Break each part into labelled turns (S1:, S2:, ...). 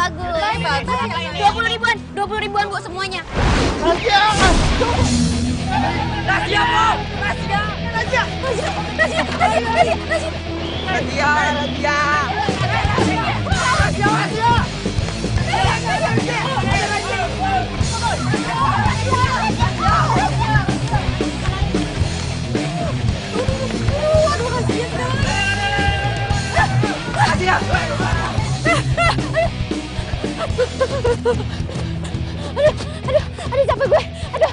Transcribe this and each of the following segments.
S1: bagus. 20 ribuan Bu semuanya.
S2: Rahasia!
S3: Rahasia, Bu! Rahasia!
S2: Rahasia!
S1: Aduh capek gue. Aduh.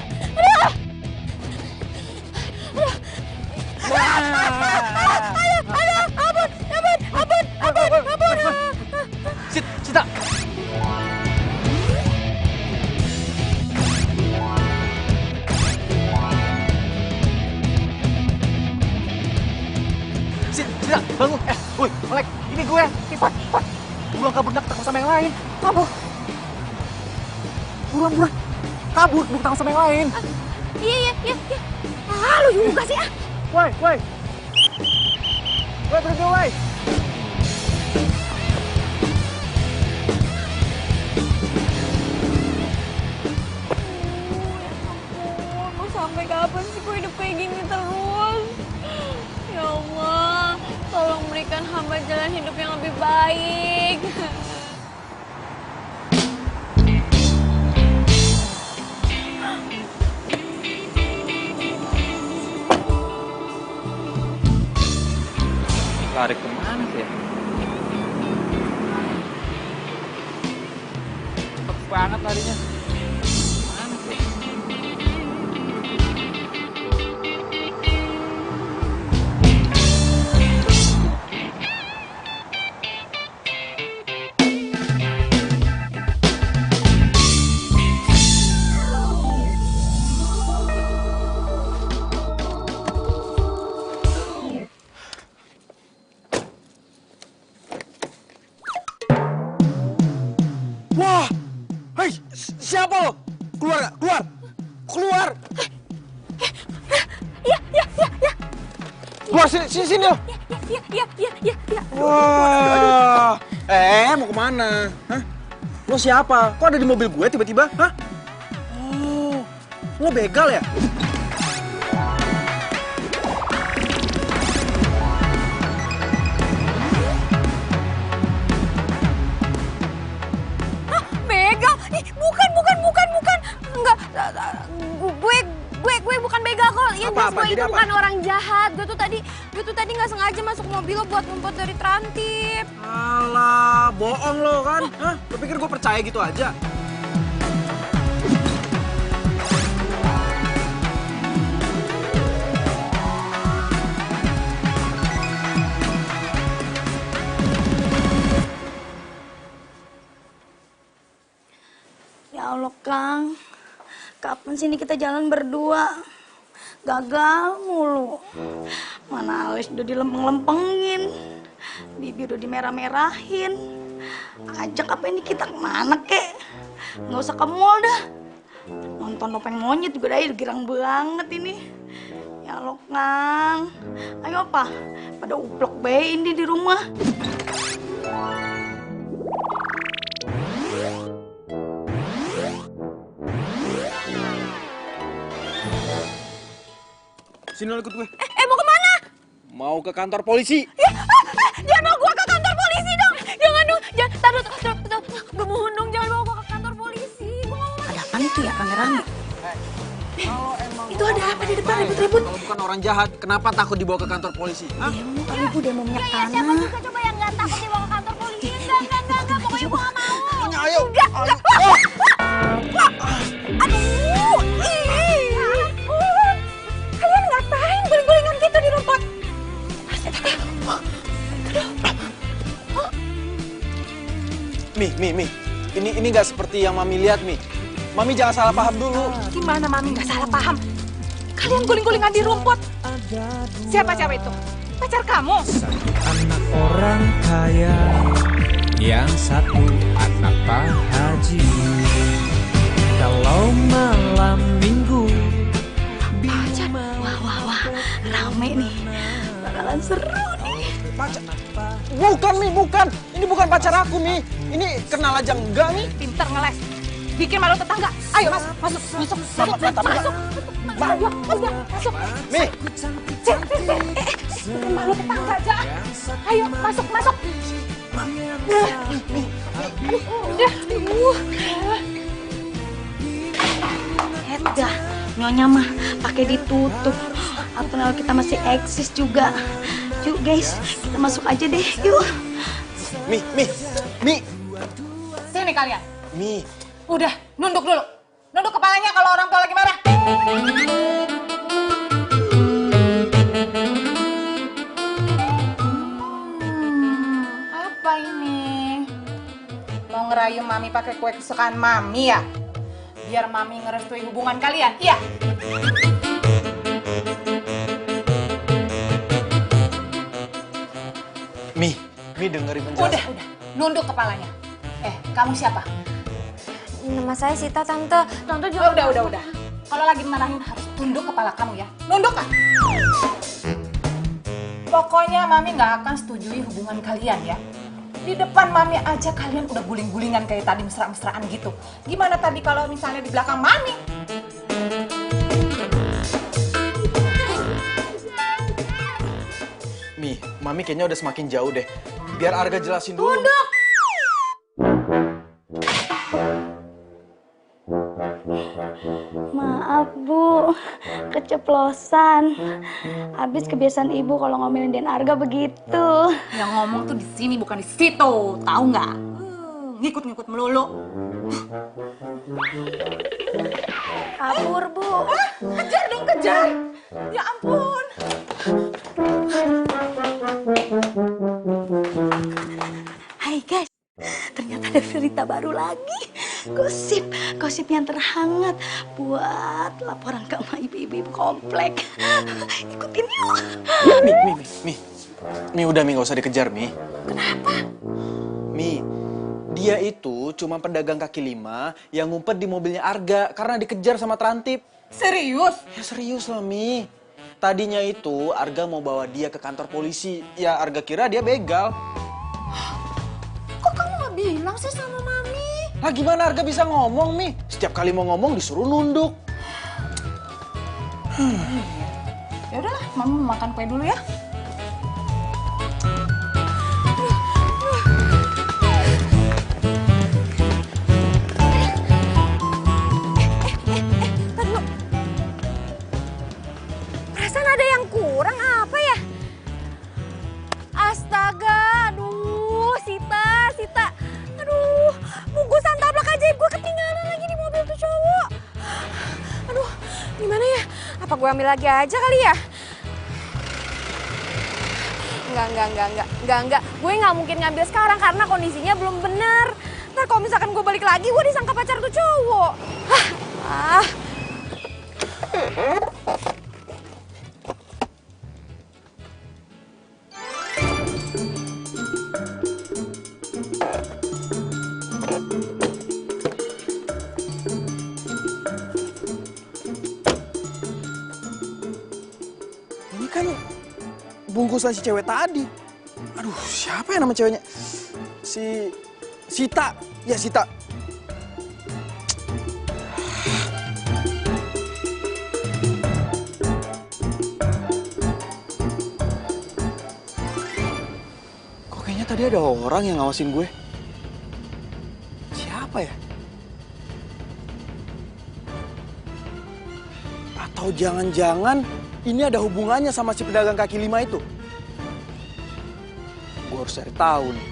S1: Ampun.
S2: Sita! Sita, bangun. Woi, Melek, ini gue. Cepat. Buruan kabur, takut sama yang lain. Kabur. Buruan. Kabur, bukan takut sama yang lain.
S1: Iya. Lu juga sih ah.
S2: Woi. Woi, berhenti, woi.
S1: Mau sampai kapan sih gue hidup kayak gini terus? Ya Allah, tolong berikan hamba jalan hidup yang lebih baik.
S2: Lari kemana sih ya? Cepet banget larinya. Mana sih? Wah! Hei, siapa lo? Keluar gak? Keluar!
S1: Iya.
S2: Keluar sini lo!
S1: Iya.
S2: Wah! Mau kemana? Hah? Lo siapa? Kok ada di mobil gue tiba-tiba? Hah? Oh, lo begal ya?
S1: Begal? Ih, bukan. Enggak, gue bukan begal kok. Ya jelas gue itu bukan orang jahat. Gue tuh tadi nggak sengaja masuk mobil lo buat ngumpet dari Trantip.
S2: Alah, bohong lo kan? Hah? Lo pikir gue percaya gitu aja?
S4: Ya Allah, Kang. Kapan sih ini kita jalan berdua? Gagal mulu. Mana alis udah dilempeng-lempengin. Bibir udah dimerah-merahin. Ajak apa ini kita kemana, kek? Nggak usah ke mall dah. Nonton topeng monyet juga dah, girang banget ini. Ya Allah, Kang. Ayo, apa? Pada uplok bae ini di rumah.
S2: Sini lo ikut gue.
S1: Mau kemana?
S2: Mau ke kantor polisi.
S1: Jangan bawa gue ke kantor polisi dong. Jangan dong. Taruh. Gue mohon dong, jangan bawa gue ke kantor polisi. Gue nggak mau.
S4: Ada apa itu ya, rame-rame?
S1: Itu ada apa di depan ribut-ribut?
S2: Kalau bukan orang jahat, kenapa takut dibawa ke kantor polisi? Hah?
S4: Demo kali, Bu, demo minyak
S1: Iya, siapa
S4: tanah.
S1: juga coba yang nggak takut dibawa ke kantor polisi? Enggak. Pokoknya gue nggak mau.
S2: Ayo.
S1: Enggak. Aduh. Kalian ngapain guling-gulingan gitu di rumput?
S2: Mi. Ini nggak seperti yang Mami lihat, Mi. Mami jangan salah paham dulu.
S5: Gimana Mami nggak salah paham? Kalian guling-gulingan di rumput. Siapa itu? Pacar kamu?
S6: Anak orang kaya, yang satu anak Pak Haji. Kalau malam minggu
S4: Pacar. Wah. Rame nih. Bakalan seru nih.
S2: Pacar? Bukan, Mi, bukan. Ini bukan pacar aku, Mi. Ini kenal aja enggak nih?
S5: Pinter ngeles. Bikin malu tetangga. Ayo masuk. Ayo, masuk.
S2: Mi,
S5: Bikin malu tetangga aja. Ayo, masuk.
S4: Dah, nyonya mah pakai ditutup. Atau kalau kita masih eksis juga. Yuk guys, kita masuk aja deh. Yuk.
S2: Mi.
S5: Sini kalian.
S2: Mi.
S5: Udah, nunduk dulu. Nunduk kepalanya kalau orang tua lagi marah. Apa ini? Mau ngerayu Mami pakai kue kesukaan Mami ya? Biar Mami ngerestui hubungan kalian, iya?
S2: Mi dengerin penjelasan.
S5: Udah. Nunduk kepalanya. Kamu siapa?
S1: Nama saya Sita, Tante. Tante juga...
S5: Udah. Kalau lagi marahin harus tunduk kepala kamu ya. Nunduk kan? Pokoknya Mami nggak akan setujui hubungan kalian ya. Di depan Mami aja kalian udah guling-gulingan kayak tadi mesra-mesraan gitu. Gimana tadi kalau misalnya di belakang Mami?
S2: Mi, Mami kayaknya udah semakin jauh deh. Biar Arga jelasin dulu.
S1: Tunduk!
S4: Maaf Bu, keceplosan. Habis kebiasaan Ibu kalau ngomelin Den Arga begitu.
S5: Yang ngomong tuh di sini bukan di situ, tahu nggak? Ngikut-ngikut melulu.
S4: Kabur Bu.
S5: Kejar dong, kejar. Ya ampun.
S4: Hai guys, ternyata ada berita baru lagi. Gosip yang terhangat buat laporan ke ibu-ibu komplek. Ikutin yuk.
S2: Mi, udah Mi, nggak usah dikejar Mi. Kenapa? Mi, dia itu cuma pedagang kaki lima yang ngumpet di mobilnya Arga karena dikejar sama Trantip.
S5: Serius?
S2: Ya serius lah Mi. Tadinya itu Arga mau bawa dia ke kantor polisi. Ya Arga kira dia begal.
S5: Kok kamu nggak bilang sih sama Mami?
S2: Lah gimana Arga bisa ngomong Mi? Setiap kali mau ngomong disuruh nunduk.
S5: Ya udahlah, Mami mau makan kue dulu ya.
S1: Perasaan ada yang kurang apa ya? Astaga, aduh, Sita. Aduh, bungkusan tabrak ajaib gue ketinggalan lagi di mobil tuh cowok. Aduh, gimana ya? Apa gue ambil lagi aja kali ya? Enggak. Gue nggak mungkin ngambil sekarang karena kondisinya belum bener. Ntar kalau misalkan gue balik lagi, gue disangka pacar tuh cowok.
S2: Ini kan bungkusan si cewek tadi. Aduh, siapa ya nama ceweknya? Si Sita. Ya, Sita. Kok kayaknya tadi ada orang yang ngawasin gue? Siapa ya? Atau jangan-jangan ini ada hubungannya sama si pedagang kaki lima itu? Gue harus cari tahu nih.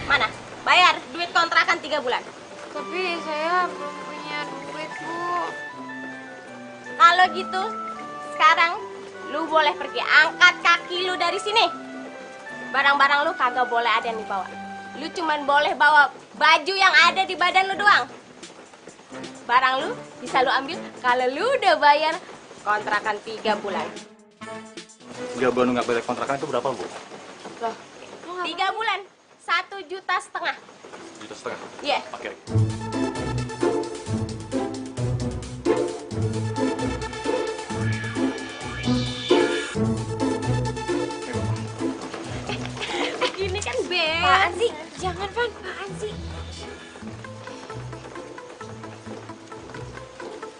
S3: Mana? Bayar duit kontrakan 3 bulan.
S1: Tapi saya belum punya duit, Bu.
S3: Kalau gitu, sekarang lu boleh pergi. Angkat kaki lu dari sini. Barang-barang lu kagak boleh ada yang dibawa. Lu cuman boleh bawa baju yang ada di badan lu doang. Barang lu bisa lu ambil kalau lu udah bayar kontrakan 3 bulan.
S7: 3 bulan nggak bayar kontrakan itu berapa, Bu?
S3: Loh, 3 bulan, 1,5 juta.
S7: 1,5 juta?
S3: Iya.
S7: Oke.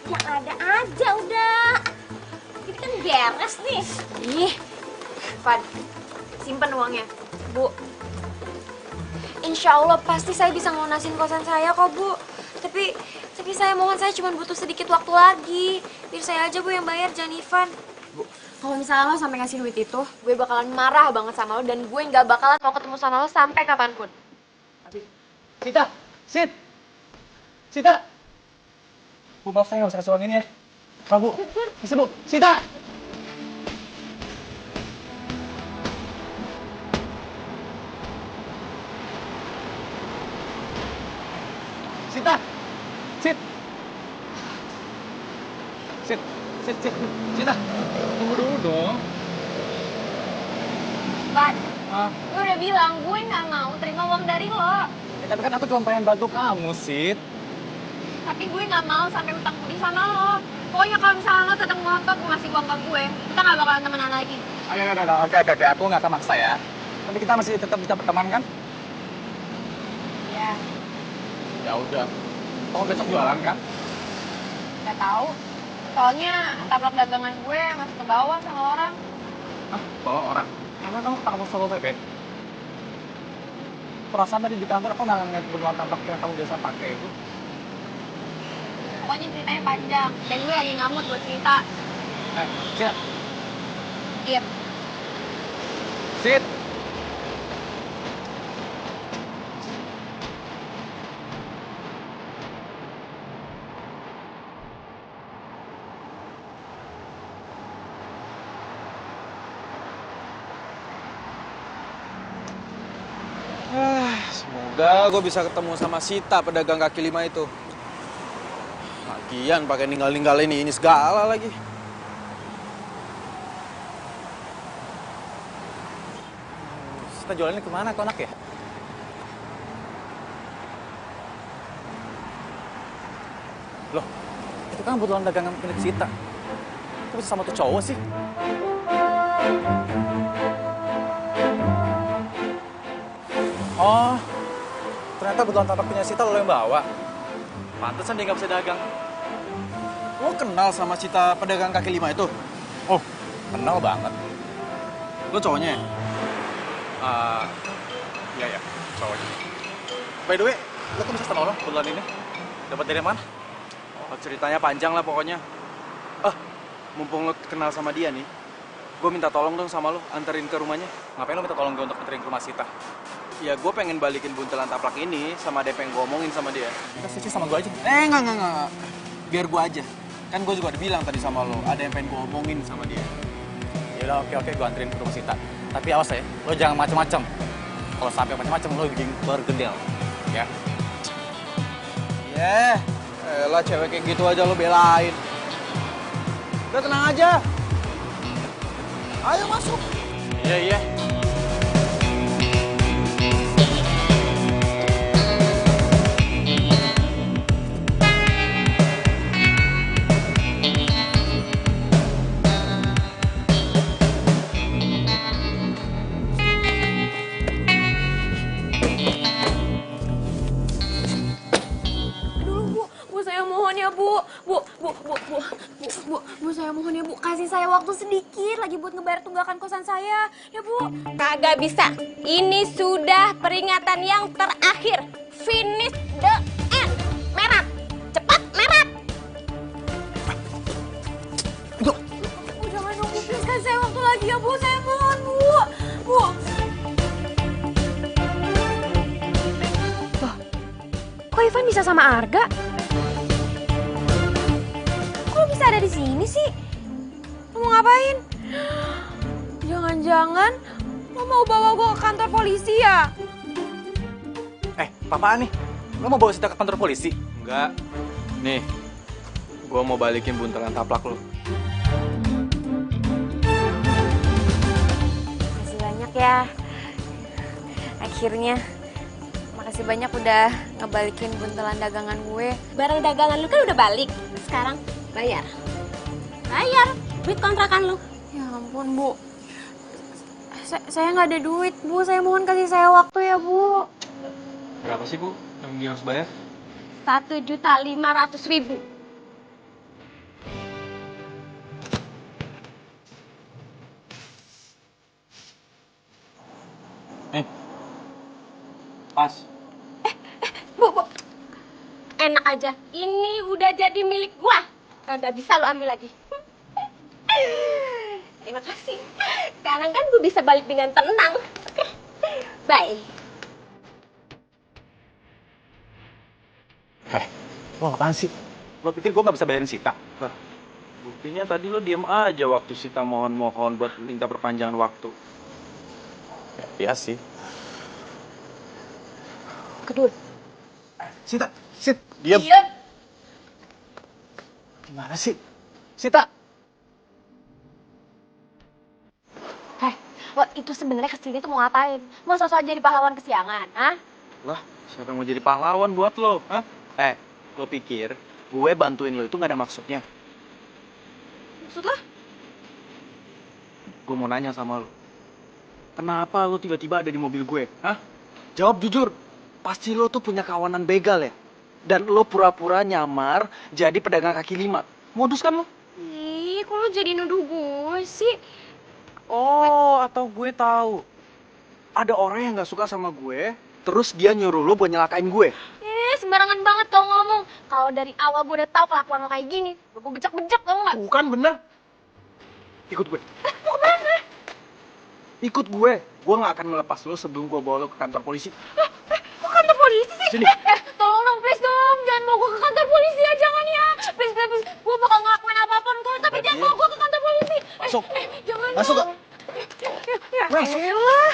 S3: Yang ada aja udah. Ini kan beres nih.
S1: Ih, Van, simpen uangnya. Bu, insya Allah pasti saya bisa ngelunasin kosan saya kok, Bu. Tapi saya mohon, saya cuma butuh sedikit waktu lagi. Biar saya aja, Bu, yang bayar, jangan Ivan. Bu, kalau misalnya lo sampai ngasih duit itu, gue bakalan marah banget sama lo dan gue nggak bakalan mau ketemu sama lo sampai kapanpun.
S7: Sita! Sita! Bu, maaf saya nggak bisa kasih uang ini ya. Bu, bisa Bu. Sita! Sita! Sita! Tunggu dulu dong.
S1: Van, gue udah bilang gue nggak mau terima uang dari lo.
S7: Tapi kan aku cuma pengen bantu kamu, Sit.
S1: Tapi gue nggak mau sampai utang budi sama lo. Pokoknya kalau misalnya lo tetap ngotot ngasih uang ke gue, kita nggak bakalan temenan lagi.
S7: Oke. Aku nggak akan maksa ya. Tapi kita masih tetap bisa berteman kan?
S1: Ya,
S7: Ya udah. Kamu besok jualan kan?
S1: nggak tahu. Soalnya tabrak dagangan gue masih ke bawah sama orang.
S7: Hah? Bawa orang? Emang kamu takut solo bebek? Perasaan tadi di kantor aku nggak ngeliat beruang tampak yang kamu biasa pakai itu.
S1: Pokoknya ceritanya panjang. Dan gue lagi ngamut buat cerita.
S7: Sit.
S1: Diam.
S7: Sit.
S2: Semoga gue bisa ketemu sama Sita, pedagang kaki lima itu. Lagian pakai ninggalin ini segala lagi.
S7: Kita jualannya kemana, Konak ya? Loh, itu kan kebetulan dagangan milik Sita. Kok bisa sama tuh cowok sih? Oh, ternyata kebetulan tapak punya Sita lo yang bawa. Pantesan dia nggak bisa dagang.
S2: Lo kenal sama Sita pedagang kaki lima itu?
S7: Oh, kenal banget.
S2: Lo cowoknya ya?
S7: Iya, cowoknya. By the way, lo kok bisa sama orang kebetulan ini? Dapat dari mana?
S2: Oh, ceritanya panjang lah pokoknya. Mumpung lo kenal sama dia nih, gue minta tolong dong sama lo, anterin ke rumahnya.
S7: Ngapain lo minta tolong gue untuk anterin ke rumah Sita?
S2: Ya gue pengen balikin buntelan taplak ini sama ada yang pengen gue omongin sama dia.
S7: Kita sih sama gue aja.
S2: Enggak. Biar gue aja. Kan gue juga udah bilang tadi sama lo, ada yang pengen gue omongin sama dia.
S7: Yaudah, oke, gue anterin ke rumah Sita. Tapi awas ya, lo jangan macem-macem. Kalau sampai macem-macem, lo bikin bergedel. Ya?
S2: Elah cewek kayak gitu aja lo belain. Udah tenang aja. Ayo masuk.
S7: Iya.
S1: Bu, saya mohon ya, Bu. Kasih saya waktu sedikit lagi buat ngebayar tunggakan kosan saya. Ya, Bu.
S3: Kagak bisa. Ini sudah peringatan yang terakhir. Finish the end. Merah. Cepat, merah.
S1: Bu, jangan nunggu. Please, kasih saya waktu lagi ya, Bu. Saya mohon, Bu. Bu. Loh, kok Ivan bisa sama Arga? Kok bisa ada di sini sih? Lo mau ngapain? Jangan-jangan lo mau bawa gue ke kantor polisi ya?
S7: Apaan nih? Lo mau bawa Sita ke kantor polisi?
S2: Enggak. Nih, gue mau balikin buntelan taplak lo.
S1: Makasih banyak ya. Akhirnya. Makasih banyak udah ngebalikin buntelan dagangan gue.
S3: Barang dagangan lu kan udah balik. Sekarang bayar. Bayar duit kontrakan lu.
S1: Ya ampun, Bu. Saya nggak ada duit, Bu. Saya mohon kasih saya waktu ya, Bu.
S7: Berapa sih, Bu, yang dia harus bayar?
S3: 1.500.000.
S7: Pas.
S3: Bu. Enak aja. Ini udah jadi milik gua. Nggak bisa lo ambil lagi. Terima kasih. Sekarang kan gue bisa balik dengan tenang. Bye.
S7: Lo apaan sih? Lo pikir gue nggak bisa bayarin Sita? Buktinya tadi lo diem aja waktu Sita mohon-mohon buat minta perpanjangan waktu. Ya, iya sih.
S3: Kedul.
S7: Sita, Sit, diam.
S3: Diam.
S7: Gimana sih? Sita!
S1: Lo itu sebenarnya kesini tuh mau ngapain? Mau sosok jadi pahlawan kesiangan, ah?
S7: Lah, siapa yang mau jadi pahlawan buat lo? Hah? Lo pikir gue bantuin lo itu nggak ada maksudnya?
S1: Maksud lo?
S7: Gue mau nanya sama lo. Kenapa lo tiba-tiba ada di mobil gue? Hah? Jawab jujur. Pasti lo tuh punya kawanan begal ya? Dan lo pura-pura nyamar jadi pedagang kaki lima. Modus kan lo?
S1: Ih, kok lo jadi nuduh gue sih?
S7: Oh, atau gue tahu. Ada orang yang nggak suka sama gue, terus dia nyuruh lo buat nyelakain gue.
S1: Sembarangan banget kau ngomong. Kalau dari awal gue udah tahu kelakuan lo kayak gini, gue bejek-bejek tau nggak?
S7: Bukan bener. Ikut gue.
S1: Mau kemana?
S7: Ikut gue. Gue nggak akan melepas lo sebelum gue bawa lo ke kantor polisi.
S1: Kok kantor polisi sih?
S7: Sini.
S1: Tolong dong, please dong. Jangan bawa gue ke kantor polisi ya, jangan ya. Please. Gue bakal ngelakuin apapun kok, tapi jangan bawa gue ke kantor polisi.
S7: Masuk.
S1: Jangan
S7: Masuk,
S1: dong. Ya,
S7: Masuk.
S1: elah.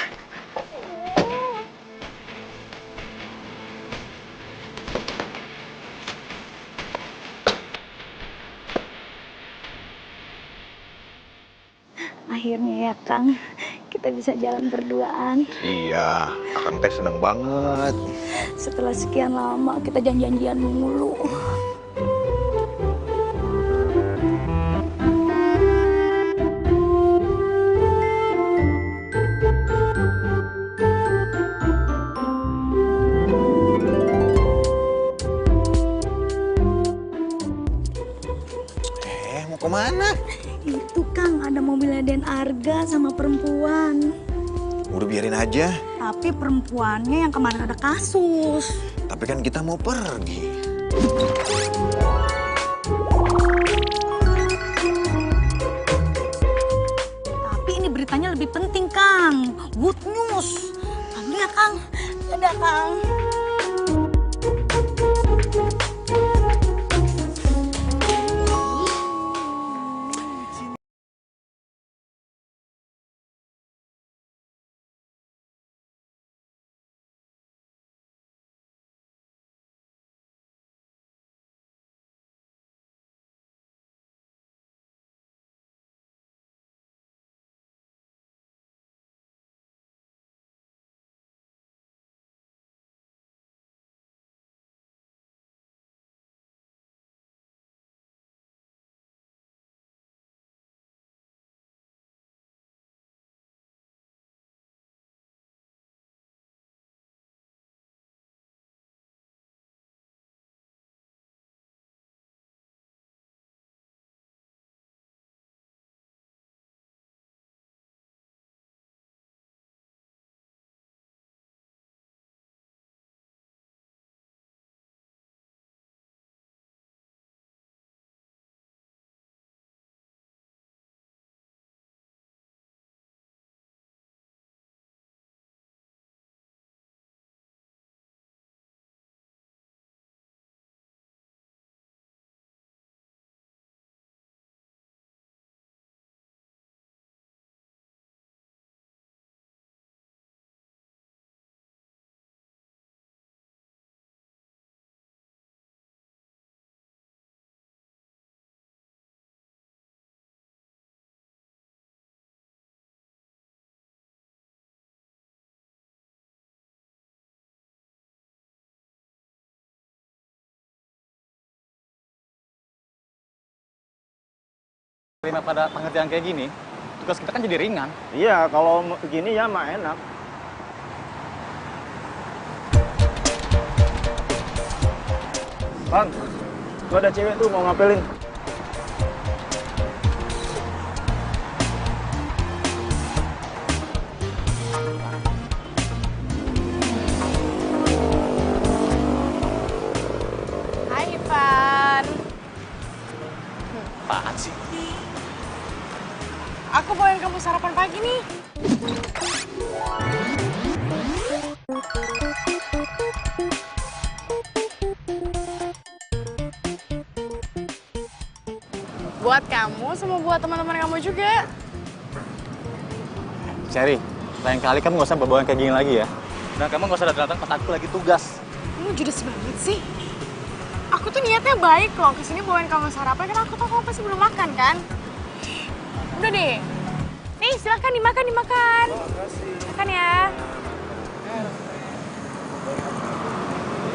S4: Akhirnya ya Kang, kita bisa jalan berduaan.
S8: Iya, Akang teh seneng banget.
S4: Setelah sekian lama kita janjian mulu.
S8: Mau kemana?
S4: Itu Kang, ada mobilnya Den Arga sama perempuan.
S8: Udah biarin aja.
S4: Tapi perempuannya yang kemarin ada kasus.
S8: Tapi kan kita mau pergi.
S4: Tapi ini beritanya lebih penting Kang. Good news. Ambil ya Kang. Dadah Kang.
S7: Terima pada pengertian kayak gini, tugas kita kan jadi ringan.
S2: Iya, kalau begini ya mah enak. Bang, tuh ada cewek tuh mau ngapelin.
S9: apaan sih?
S1: Aku bawain kamu sarapan pagi nih. Buat kamu sama buat teman-teman kamu juga.
S9: Cherry, lain kali kamu nggak usah bawa kayak gini lagi ya. Dan kamu nggak usah datang pas aku lagi tugas.
S1: Kamu judes banget sih. Aku tuh niatnya baik loh, kesini bawain kamu sarapan karena aku tahu kamu pasti belum makan kan. Udah deh. Nih silakan dimakan. Makan ya.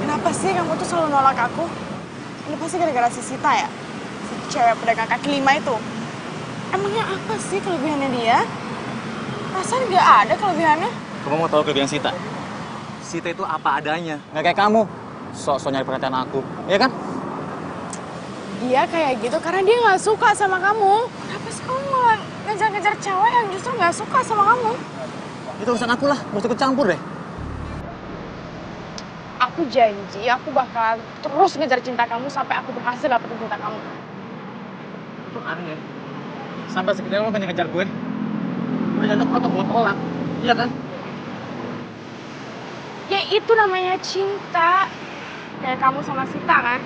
S1: Kenapa sih kamu tuh selalu nolak aku? Ini pasti gara-gara si Sita ya? Si cewek pedagang kaki lima itu. Emangnya apa sih kelebihannya dia? Rasanya nggak ada kelebihannya.
S9: Kamu mau tahu kelebihan Sita? Sita itu apa adanya, nggak kayak kamu. Sok-sok nyari perhatian aku, iya kan?
S1: Dia kayak gitu karena dia nggak suka sama kamu. Kenapa sih kamu malah ngejar-ngejar cewek yang justru nggak suka sama kamu?
S9: Itu urusan aku lah, nggak usah ikut campur deh.
S1: Aku janji aku bakal terus ngejar cinta kamu sampai aku berhasil dapetin cinta kamu.
S9: Itu aneh. Sampai segini lo kan ngejar gue. Udah jatuh atau gue tolak, iya kan?
S1: Ya itu namanya cinta. Kayak kamu sama Sita kan?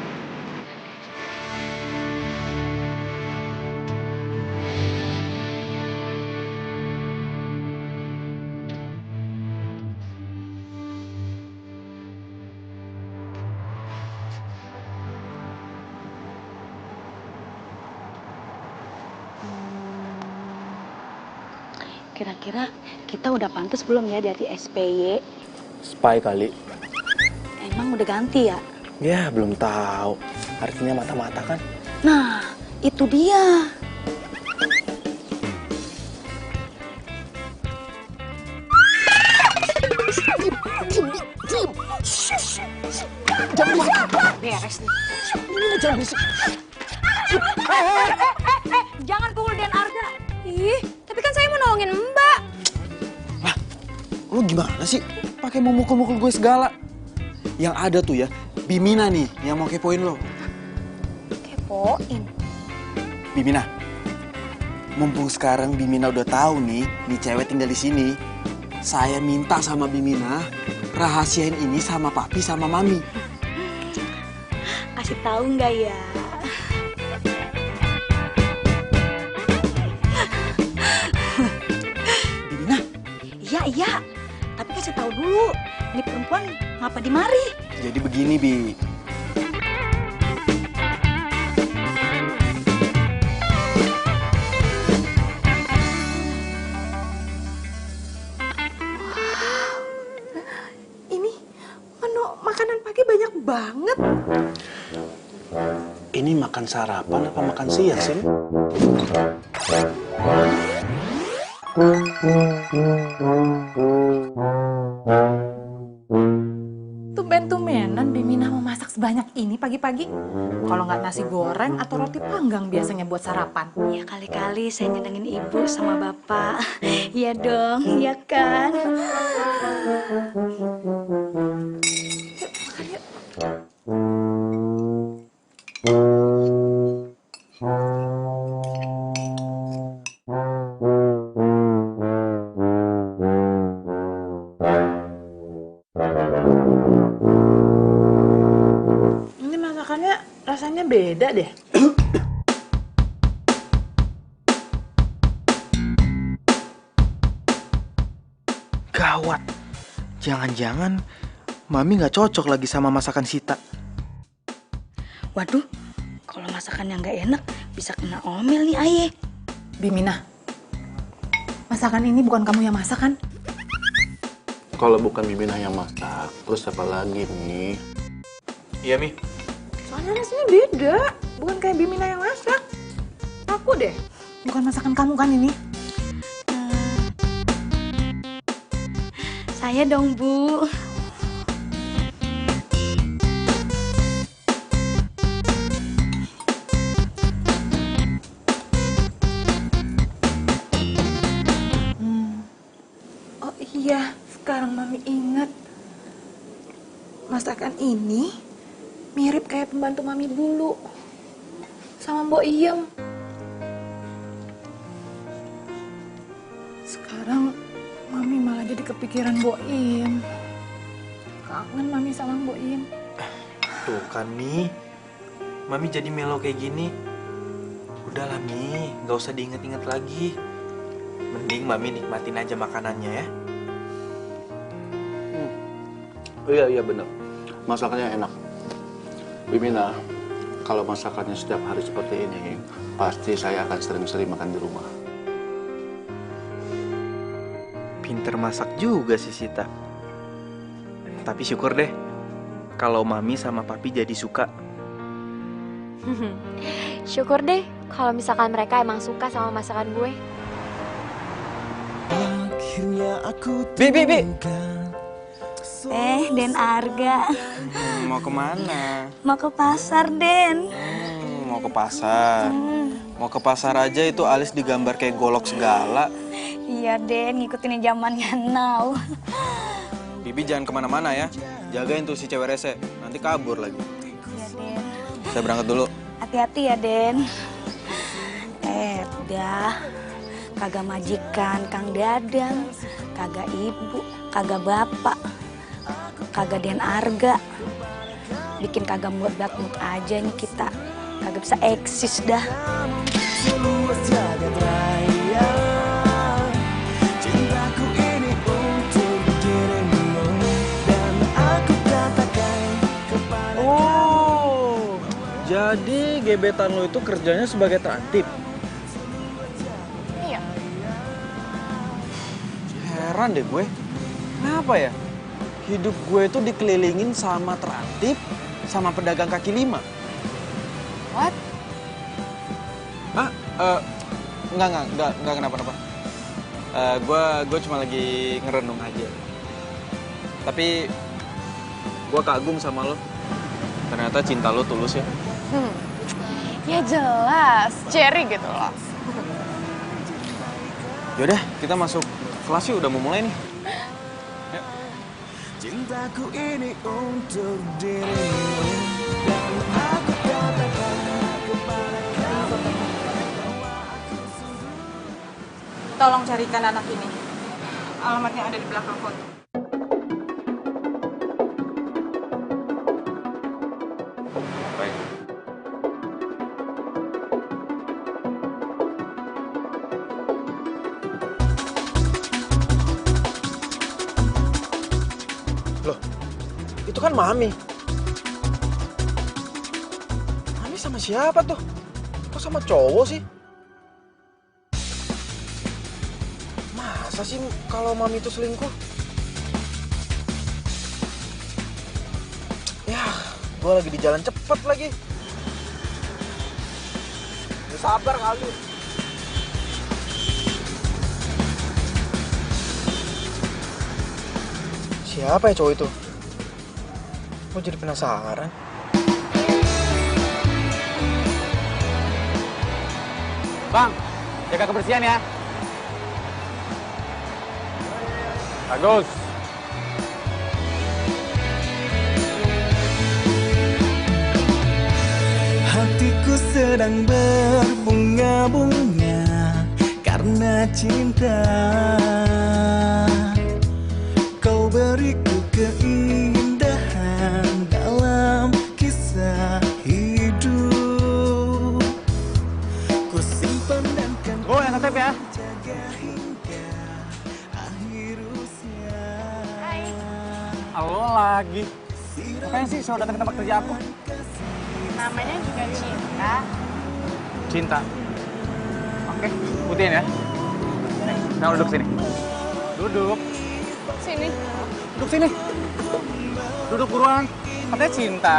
S4: Kira-kira kita udah pantas belum ya dari SPY?
S2: Spy kali.
S4: Emang udah ganti ya?
S2: Ya, belum tahu. Artinya mata-mata kan?
S4: Nah, itu dia.
S1: Beres nih.
S4: Jangan pukul Den Arga.
S1: Ih, tapi kan saya mau nolongin Mbak.
S2: Lah, lu gimana sih? Pakai mau mukul-mukul gue segala. Yang ada tuh ya, Bimina nih yang mau kepoin lo.
S1: Kepoin?
S2: Bimina, mumpung sekarang Bimina udah tahu nih cewek tinggal di sini. Saya minta sama Bimina, rahasiain ini sama papi sama mami.
S4: Kasih tahu nggak ya?
S2: Bimina?
S4: Iya. Tapi kasih tahu dulu. Ini perempuan ngapa di mari?
S2: Jadi begini, Bi.
S1: Ini menu makanan pagi banyak banget.
S2: Ini makan sarapan apa makan siang sih?
S5: Tumben-tumbenan Bimina mau masak sebanyak ini pagi-pagi. Kalau nggak nasi goreng atau roti panggang biasanya buat sarapan.
S4: Ya kali-kali saya nyenengin ibu sama bapak. Iya dong, iya kan?
S5: Ini masakannya rasanya beda deh.
S2: Gawat. Jangan-jangan Mami nggak cocok lagi sama masakan Sita.
S4: Waduh, kalau masakan yang nggak enak bisa kena omel nih Aye.
S5: Bimina, masakan ini bukan kamu yang masak kan?
S10: Kalau bukan Bimina yang masak, terus siapa lagi nih?
S9: Iya, Mi.
S5: Soalnya rasanya beda, bukan kayak Bimina yang masak. Aku deh, bukan masakan kamu kan ini?
S4: Saya dong, Bu.
S5: Oh iya, sekarang Mami ingat. Masakan ini mirip kayak pembantu Mami dulu. Sama Mbok Iem. kepikiran Boim. Kangen Mami sama Boim.
S7: Tuh kan, Mi. Mami jadi melo kayak gini. Udahlah, Mi. Nggak usah diinget-inget lagi. Mending Mami nikmatin aja makanannya ya.
S10: Iya bener. Masakannya enak. Bimina, kalau masakannya setiap hari seperti ini, pasti saya akan sering-sering makan di rumah.
S7: Pinter masak juga sih Sita. Tapi syukur deh kalau Mami sama Papi jadi suka.
S1: Syukur deh kalau misalkan mereka emang suka sama masakan gue.
S2: Bi.
S4: Den Arga.
S2: Mau kemana?
S4: Mau ke pasar, Den.
S2: Mau ke pasar. Mau ke pasar aja itu alis digambar kayak golok segala.
S4: Iya, Den, ngikutin zamannya now.
S2: Bibi jangan kemana-mana ya. Jagain tuh si cewek rese. Nanti kabur lagi.
S4: Iya, Den.
S2: Saya berangkat dulu.
S4: Hati-hati ya, Den. Dah. Kagak majikan Kang Dadang. Kagak ibu. Kagak bapak. Kagak Den Arga. Bikin kagak mood aja nih kita. Kagak bisa eksis dah.
S7: Oh, jadi gebetan lo itu kerjanya sebagai terantip?
S5: Iya.
S2: Heran deh gue. Kenapa ya? Hidup gue itu dikelilingin sama terantip, sama pedagang kaki lima.
S5: What?
S2: Enggak kenapa-napa. Gue cuma lagi ngerenung aja. Tapi gue kagum sama lo. Ternyata cinta lo tulus ya.
S5: Ya jelas, Cherry gitu loh.
S2: Yaudah, kita masuk kelas yuk. Udah mau mulai nih.
S6: Cintaku ini untuk dirimu dan aku katakan kepada kamu.
S5: Tolong carikan anak ini. Alamatnya ada di belakang foto.
S2: Baik. Loh, itu kan Mami. Mami sama siapa tuh? Kok sama cowok sih? Masa sih kalau Mami itu selingkuh? Ya, gue lagi di jalan cepet lagi. Ya, sabar kali. Siapa ya cowok itu? Gue jadi penasaran.
S9: Bang, jaga kebersihan ya. Bagus.
S6: Hatiku sedang berbunga-bunga karena cinta. Kau beriku keindahan dalam kisah hidup. Ku simpan dan kan
S9: Yang ngetep ya.
S6: jaga hingga akhir usia.
S9: Halo lagi. Ngapain sih selalu datang ke tempat kerja aku?
S3: Namanya juga cinta.
S9: Cinta. Oke, putihin ya. Nah, duduk sini. Duduk.
S3: Sini.
S9: Duduk sini. Duduk buruan. Katanya cinta.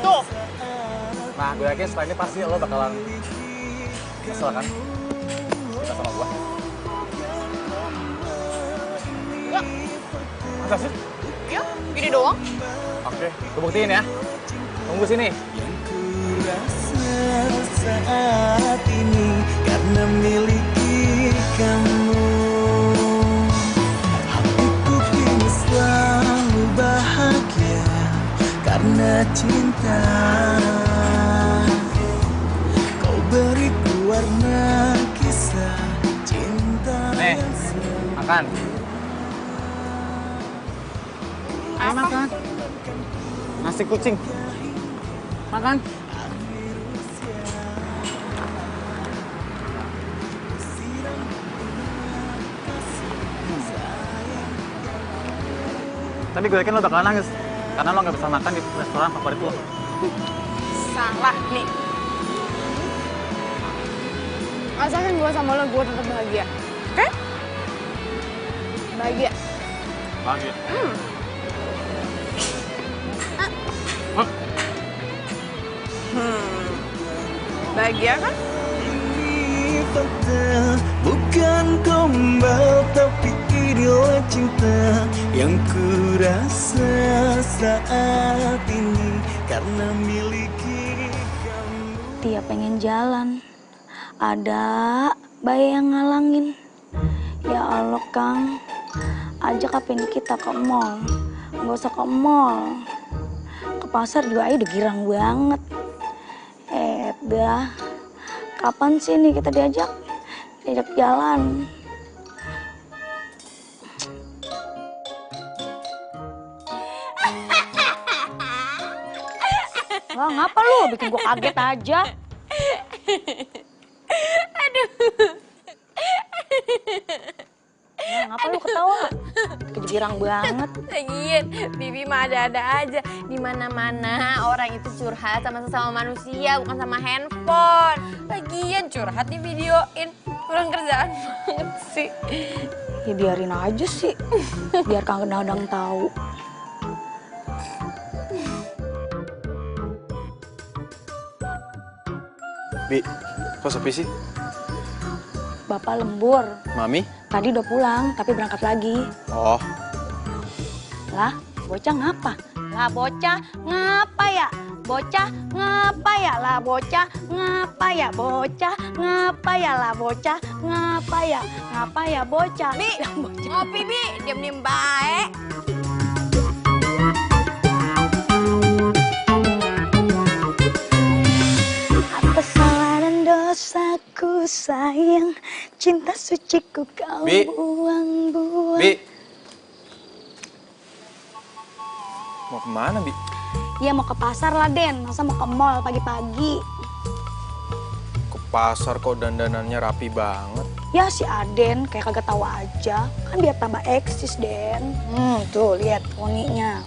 S3: Tuh.
S9: Nah, gue yakin setelah ini pasti lo bakalan kesel kan? Cinta sama gue.
S3: Enggak.
S9: Masa sih?
S3: Ya, gini doang.
S9: Oke, gue buktiin ya. Tunggu sini.
S6: Rasa saat ini karena miliki kamu. Hatiku kini selalu bahagia karena cinta. Kau beriku warna kisah cinta.
S9: Nih, Makan. Ayo makan. Nasi kucing. Makan. Tapi gue yakin lo bakalan nangis karena lo nggak bisa makan di restoran favorit lo.
S1: Salah nih. Asalkan gue sama lo, gue tetap bahagia. Oke? Bahagia.
S9: Bahagia.
S1: Bahagia kan?
S6: Ini fakta, bukan gombal, tapi inilah cinta yang kurasa saat ini karena miliki kamu.
S4: Tiap pengen jalan, ada bayi yang ngalangin. Ya Allah Kang, ajak apa ini kita ke mall. Nggak usah ke mall, ke pasar juga aja udah girang banget. Dah, kapan sih nih kita diajak jalan? Wah, ngapa lu? Bikin gua kaget aja. Wah, ngapa lu ketawa? Kejirang banget.
S1: Lagian, Bibi mah ada-ada aja. Di mana-mana orang itu curhat sama sesama manusia, bukan sama handphone. Lagian curhat di videoin. Kurang kerjaan banget sih.
S4: Ya biarin aja sih. Biar Kang Dadang tahu.
S2: Bi, kok sepi sih?
S4: Bapak lembur.
S2: Mami?
S4: Tadi udah pulang, tapi berangkat lagi.
S2: Oh,
S4: Lah, bocah ngapa? Lah, bocah ngapa ya? Bocah ngapa ya? Lah, bocah ngapa ya? Bocah ngapa ya? Lah, bocah ngapa ya? Ngapa ya bocah?
S1: Bi, ngopi Bi, diem-diem baik.
S4: Apa salah dan dosaku sayang, cinta suciku kau
S2: Bi.
S4: buang-buang.
S2: Bi. Mau kemana, Bi?
S4: Ya mau ke pasar lah Den, masa mau ke mall pagi-pagi.
S2: Ke pasar kok dandanannya rapi banget.
S4: Ya si Aden kayak kagak tahu aja, kan biar tambah eksis Den. Tuh lihat wanginya.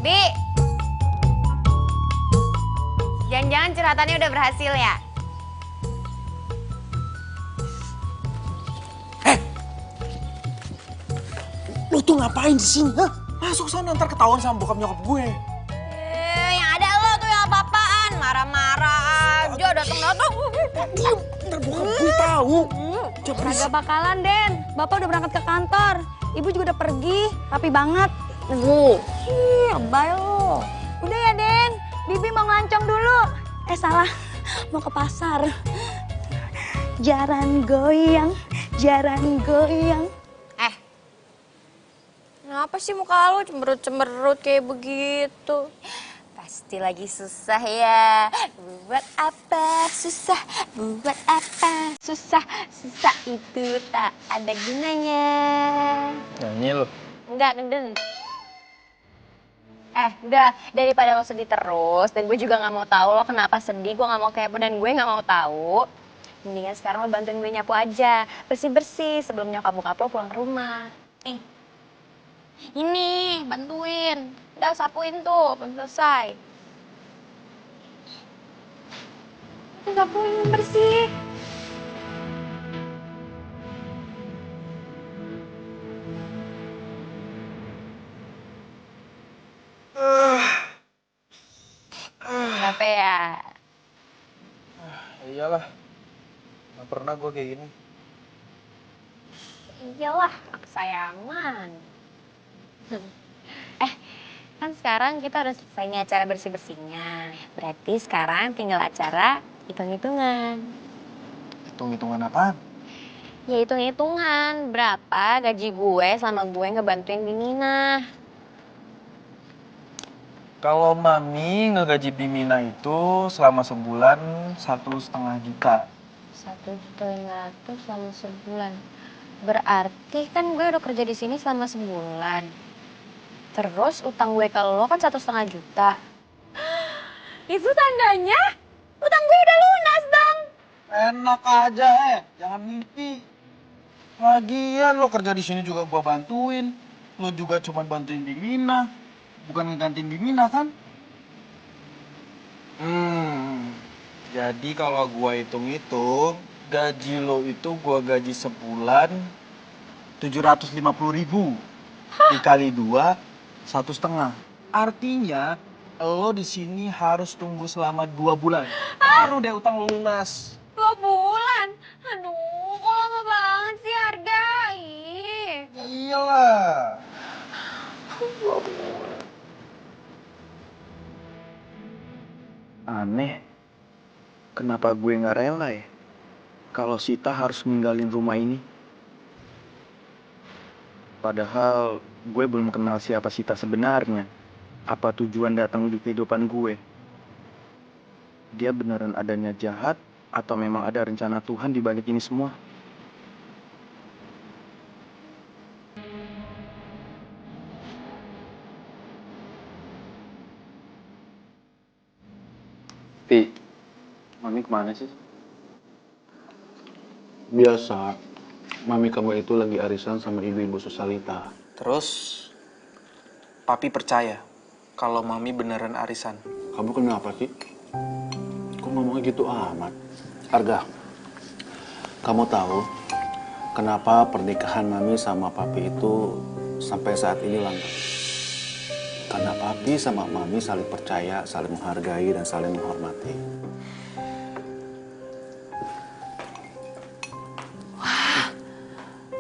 S1: Bi, jangan-jangan curhatannya udah berhasil ya?
S2: Lo tuh ngapain di sini, ha? Masuk sana ntar ketahuan sama bokap nyokap gue.
S1: Yang ada lo tuh yang apa-apaan, marah-marah aja, datang-datang.
S2: Diam, ntar bokap gue tahu.
S4: Kagak bakalan Den, Bapak udah berangkat ke kantor. Ibu juga udah pergi, rapi banget. Lebay lo. Udah ya Den, Bibi mau ngelancong dulu. Salah, mau ke pasar. Jaran goyang, jaran goyang.
S1: Kenapa sih muka lo cemberut-cemberut kayak begitu? Pasti lagi susah ya. Buat apa susah? Buat apa susah? Susah itu tak ada gunanya.
S9: Nyanyi lo.
S1: Enggak, ngeden. Udah, daripada lo sedih terus, dan gue juga gak mau tahu lo kenapa sedih, gue gak mau kepo dan gue gak mau tahu. Mendingan sekarang lo bantuin gue nyapu aja, bersih-bersih sebelum nyokap bokap lo pulang ke rumah. Ini, bantuin. Udah, sapuin tuh, belum selesai. Itu sapuin, bersih. Kenapa ya?
S7: Iyalah, gak pernah gue kayak gini.
S1: Iyalah, kesayangan. Kan sekarang kita udah selesai nih acara bersih-bersihnya. Berarti sekarang tinggal acara hitung-hitungan.
S7: Hitung-hitungan apaan?
S1: Ya hitung-hitungan berapa gaji gue selama gue ngebantuin Bimina.
S7: Kalau Mami ngegaji Bimina itu selama sebulan 1,5 juta.
S1: 1,5 juta selama sebulan. Berarti kan gue udah kerja di sini selama sebulan. Terus utang gue ke lo kan 1,5 juta. Itu tandanya utang gue udah lunas dong.
S7: Enak aja jangan mimpi. Lagian lo kerja di sini juga gua bantuin. Lo juga cuma bantuin Bimina, bukan ngegantiin Bimina kan? Jadi kalau gua hitung-hitung, gaji lo itu gua gaji sebulan 750.000 dikali 2, 1,5. Artinya lo di sini harus tunggu selama 2 bulan. Baru deh utang lo lunas.
S1: 2 bulan? Aduh, kok lama banget sih harga? Ih.
S7: Iyalah. Aneh. Kenapa gue nggak rela ya? Kalau Sita harus ninggalin rumah ini. Padahal gue belum kenal siapa Sita sebenarnya. Apa tujuan datang di kehidupan gue? Dia beneran adanya jahat atau memang ada rencana Tuhan di balik ini semua? Pi, Mami kemana sih?
S10: Biasa, mami kamu itu lagi arisan sama ibu-ibu Susalita.
S2: Terus, Papi percaya kalau Mami beneran arisan.
S10: Kamu kenapa sih? Kok ngomongnya gitu amat? Arga, kamu tahu kenapa pernikahan mami sama papi itu sampai saat ini langgeng? Karena papi sama mami saling percaya, saling menghargai, dan saling menghormati.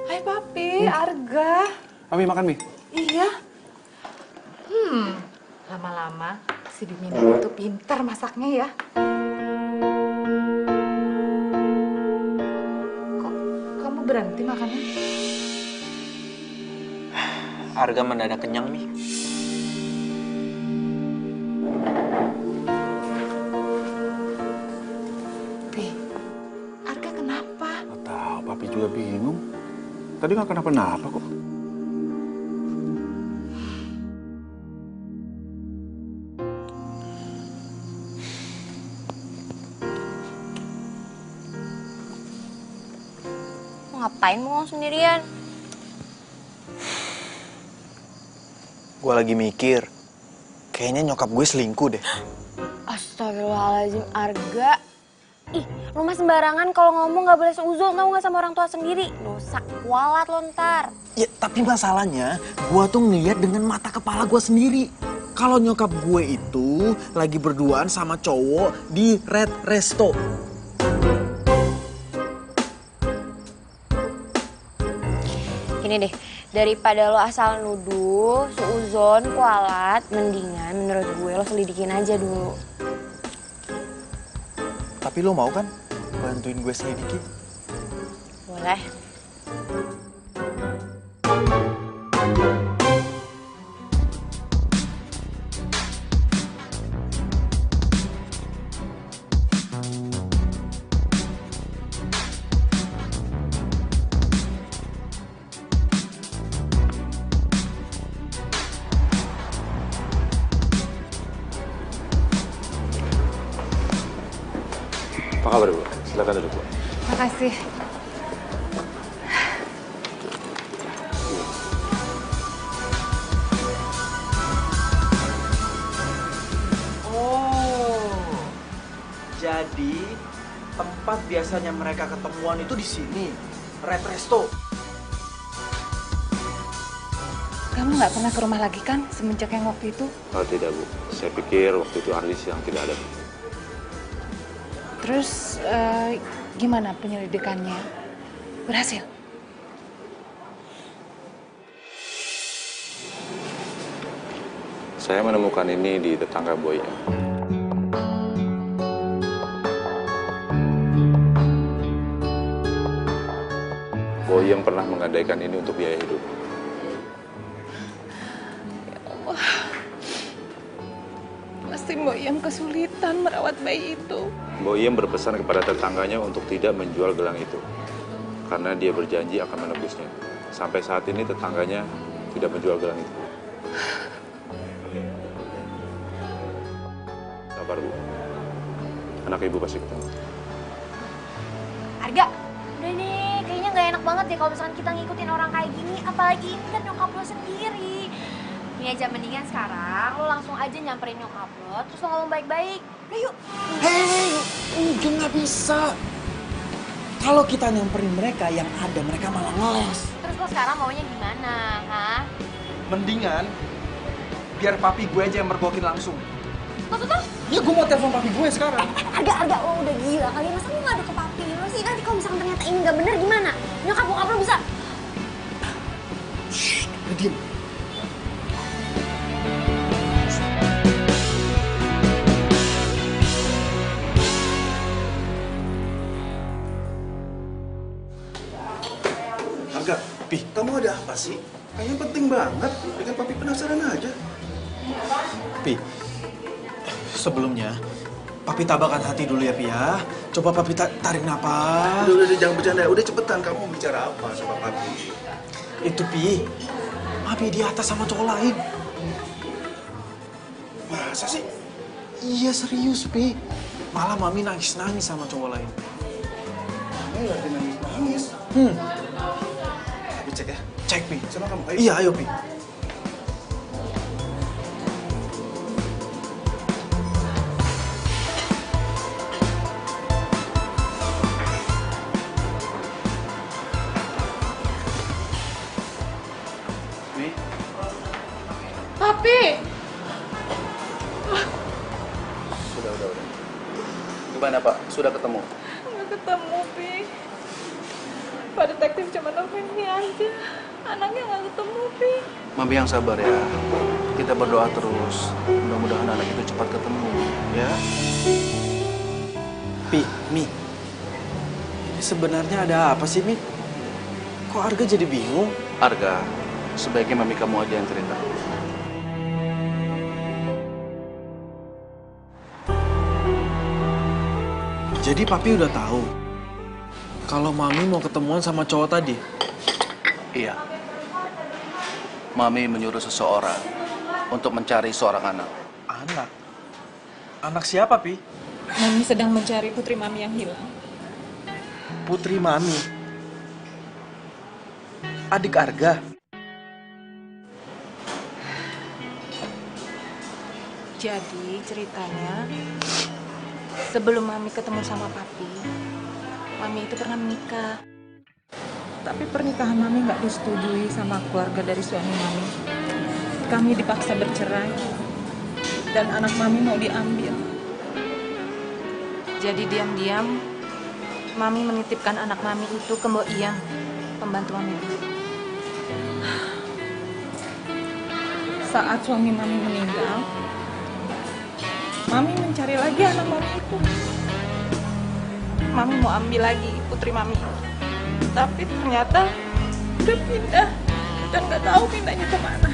S5: Hai papi, Arga.
S10: Mami makan mie?
S5: Iya. Lama-lama si Bimina itu pintar masaknya ya. Kok kamu berhenti makannya?
S2: Arga mendadak kenyang nih.
S5: Pi, Arga kenapa?
S10: Gak tahu, papi juga bingung. Tadi nggak kenapa-napa kok.
S1: Ngapain mau sendirian?
S2: Gue lagi mikir, kayaknya nyokap gue selingkuh deh.
S1: Astagfirullahaladzim, Arga. Ih, lu mah sembarangan kalau ngomong gak boleh seuzon, tau gak sama orang tua sendiri. Dosa kualat lo ntar.
S2: Ya, tapi masalahnya, gue tuh ngeliat dengan mata kepala gue sendiri. Kalau nyokap gue itu lagi berduaan sama cowok di Red Resto.
S1: Ini deh, daripada lo asal nuduh, seuzon, kualat, mendingan menurut gue lo selidikin aja dulu.
S2: Tapi lo mau kan bantuin gue selidiki?
S1: Boleh.
S10: Apa kabar, Bu? Silakan duduk, Bu.
S5: Makasih.
S7: Oh, jadi tempat biasanya mereka ketemuan itu di sini, Red Resto.
S5: Kamu nggak pernah ke rumah lagi kan semenjak yang waktu itu?
S10: Oh tidak, Bu. Saya pikir waktu itu Ardi yang tidak ada.
S5: Terus gimana penyelidikannya? Berhasil?
S10: Saya menemukan ini di tetangga Boya. Boyem pernah menggadaikan ini untuk biaya hidup.
S5: Pasti Boyem kesulitan merawat bayi itu.
S10: Boyem berpesan kepada tetangganya untuk tidak menjual gelang itu.
S11: karena dia berjanji akan menebusnya. Sampai saat ini tetangganya tidak menjual gelang itu. Sabar, Bu. Anak ibu pasti ketemu.
S1: Arga, udah nih, kayaknya nggak enak banget deh kalau misalkan kita ngikutin orang kayak gini. Apalagi ini kan nyokap lo sendiri. Ini aja mendingan sekarang lo langsung aja nyamperin nyokap lo, terus lo ngomong baik-baik. Udah yuk.
S2: Hei, udah nggak bisa. Kalau kita nyamperin mereka, yang ada mereka malah ngeles.
S1: Terus lo sekarang maunya gimana, ha?
S7: Mendingan biar papi gue aja yang mergokin langsung.
S1: Maksudnya?
S7: Ya gue mau telepon papi gue sekarang.
S1: Arga, lo udah gila kali. Masa lo ngadu ke papi lo sih? Nanti kalau misalkan ternyata ini nggak bener gimana? Nyokap bokap lo bisa.
S2: Shh, udah diem.
S10: Arga, Pi, kamu ada apa sih? Kayaknya penting banget. Bikin papi penasaran aja.
S2: Pi, sebelumnya papi tabahkan hati dulu ya, Pi ya. Coba papi tarik napas.
S10: Udah, jangan bercanda. Udah cepetan, kamu mau bicara apa sama papi?
S2: Itu, Pi. Papi di atas sama cowok lain.
S10: Masa sih?
S2: Iya, serius, Pi. Malah Mami nangis-nangis sama cowok lain.
S10: Mami lagi nangis-nangis. Papi cek ya.
S2: Cek, Pi.
S10: Sama kamu, ayo.
S2: Iya, ayo, Pi.
S5: Papi!
S10: Udah. Gimana, Pak? Sudah ketemu?
S5: Nggak ketemu, Pi. Pak detektif cuma nemuin ini aja. Anaknya nggak ketemu, Pi.
S10: Mami yang sabar ya. Kita berdoa terus. Mudah-mudahan anak itu cepat ketemu, ya.
S2: Pi, Mi. Ini sebenarnya ada apa sih, Mi? Kok Arga jadi bingung?
S10: Arga, sebaiknya Mami kamu aja yang cerita.
S2: Jadi papi udah tahu kalau Mami mau ketemuan sama cowok tadi?
S10: Iya. Mami menyuruh seseorang untuk mencari seorang anak.
S2: Anak? Anak siapa, Pi?
S5: Mami sedang mencari putri Mami yang hilang.
S2: Putri Mami? Adik Arga?
S5: Jadi ceritanya, sebelum Mami ketemu sama Papi, Mami itu pernah menikah. Tapi pernikahan Mami nggak disetujui sama keluarga dari suami Mami. Kami dipaksa bercerai, dan anak Mami mau diambil. Jadi diam-diam, Mami menitipkan anak Mami itu ke Mbok Iyang, pembantu Mami. Saat suami Mami meninggal, Mami mencari lagi anak Mami itu. Mami mau ambil lagi putri Mami. Tapi ternyata udah pindah. Dan nggak tahu pindahnya kemana.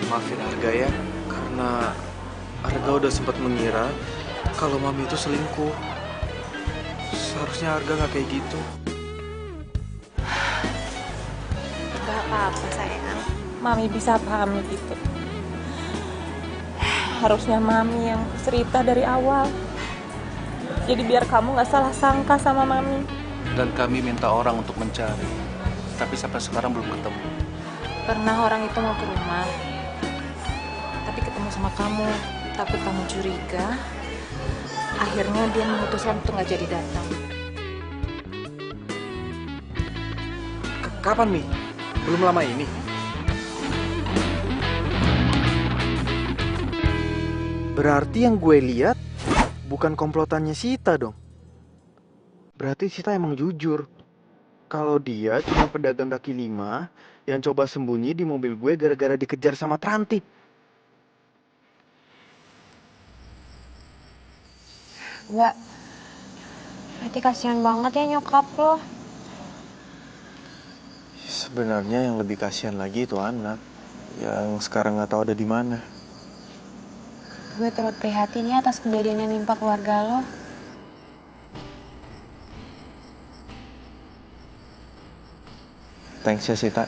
S2: Maafin Arga ya, karena Arga udah sempat mengira kalau Mami itu selingkuh. Seharusnya Arga nggak kayak gitu.
S5: Gak apa-apa sayang. Mami bisa pahami gitu. Harusnya Mami yang cerita dari awal. Jadi biar kamu gak salah sangka sama Mami.
S10: Dan kami minta orang untuk mencari. Tapi sampai sekarang belum ketemu.
S5: Pernah orang itu mau ke rumah. Tapi ketemu sama kamu. Takut kamu curiga. Akhirnya dia memutuskan untuk gak jadi datang.
S2: Kapan, Mi? Belum lama ini? Berarti yang gue lihat bukan komplotannya Sita dong. Berarti Sita emang jujur. Kalau dia cuma pedagang kaki lima yang coba sembunyi di mobil gue gara-gara dikejar sama Tranti.
S1: Enggak. Berarti kasihan banget ya nyokap lo.
S2: Sebenarnya yang lebih kasihan lagi itu anak yang sekarang nggak tahu ada di mana.
S1: Gue turut prihatin ya atas kejadian yang nimpa keluarga lo.
S2: Thanks ya Sita.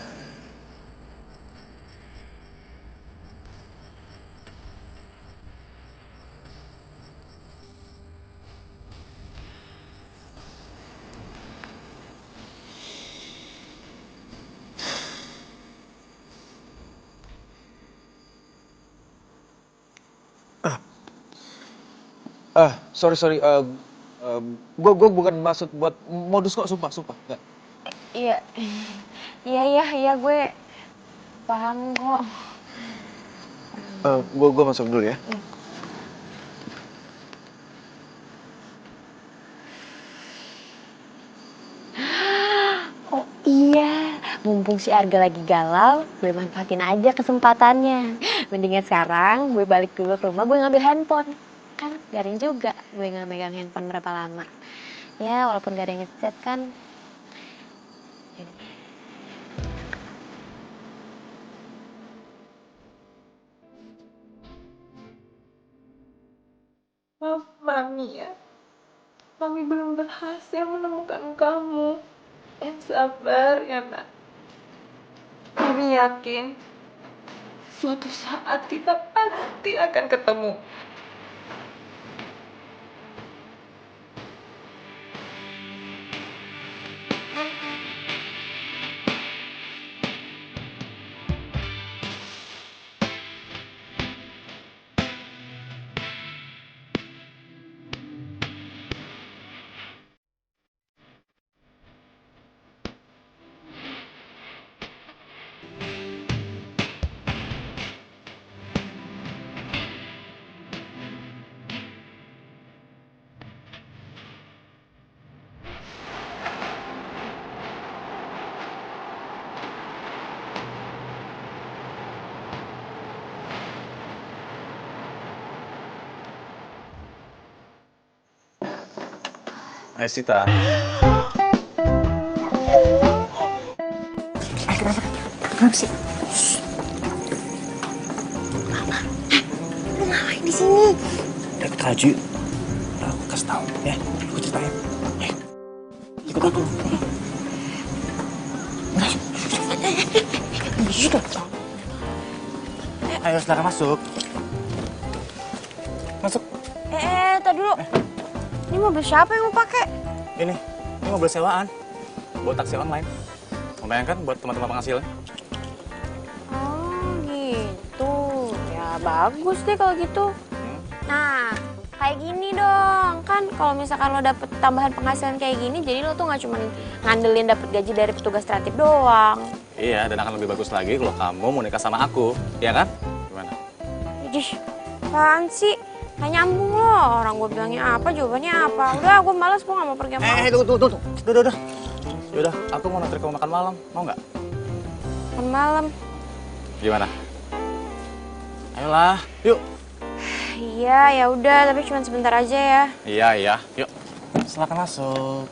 S2: Sorry. Gue bukan maksud buat modus kok, sumpah. Nggak.
S1: Iya, gue paham kok.
S2: Gue masuk dulu ya.
S1: Oh iya, mumpung si Arga lagi galau, gue manfaatin aja kesempatannya. Mendingan sekarang gue balik dulu ke rumah, gue ngambil handphone. Kan garing juga gue nggak megang handphone berapa lama. Ya walaupun gak ada yang ngechat kan.
S5: Maaf Mami ya. Mami belum berhasil menemukan kamu. Yang sabar ya nak. Mami yakin suatu saat kita pasti akan ketemu.
S10: Hai Sita.
S1: Kenapa sih? Lu ngapain di sini?
S10: Deket Raju. Aku kasih tahu ya. Aku ceritain. Ikut aku. Ayo silakan masuk. Masuk.
S1: Tadi dulu. Ini mobil siapa yang mau pakai?
S10: Ini mobil sewaan. Buat taksi online. Lumayan kan buat teman-teman penghasilan.
S1: Oh gitu. Ya bagus deh kalau gitu. Nah, kayak gini dong. Kan kalau misalkan lo dapet tambahan penghasilan kayak gini, jadi lo tuh nggak cuma ngandelin dapet gaji dari petugas kreatif doang.
S10: Iya, dan akan lebih bagus lagi kalau kamu mau nikah sama aku. Iya kan? Gimana?
S1: Ijih, apaan sih? Gak nyambung lo, orang gue bilangnya apa, jawabannya apa. Udah, gue malas, gue gak mau pergi sama lo.
S10: Tunggu. Udah. Yaudah, aku mau nanti kamu makan malam. Mau nggak?
S1: Makan malam?
S10: Gimana? Ayolah, yuk.
S1: Iya, ya udah, tapi cuma sebentar aja ya.
S10: Iya. Yuk, silakan masuk.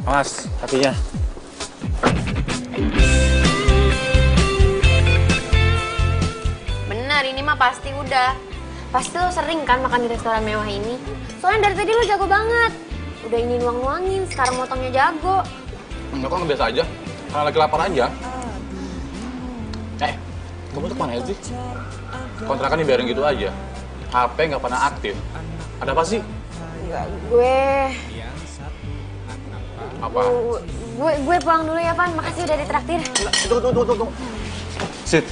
S10: Awas, kakinya.
S1: Benar, ini mah pasti udah. Pasti lo sering kan makan di restoran mewah ini. Soalnya dari tadi lo jago banget. Udah ini nuang-nuangin, sekarang motongnya jago.
S10: Enggak kok, biasa aja. Karena lagi lapar aja. Kamu tuh kemana sih? Kontrakan dibiarin gitu aja. HP nggak pernah aktif. Ada apa sih?
S1: Enggak, gue
S10: Apa?
S1: Gue pulang dulu ya, Pan. Makasih udah ditraktir.
S10: Tunggu. Sid,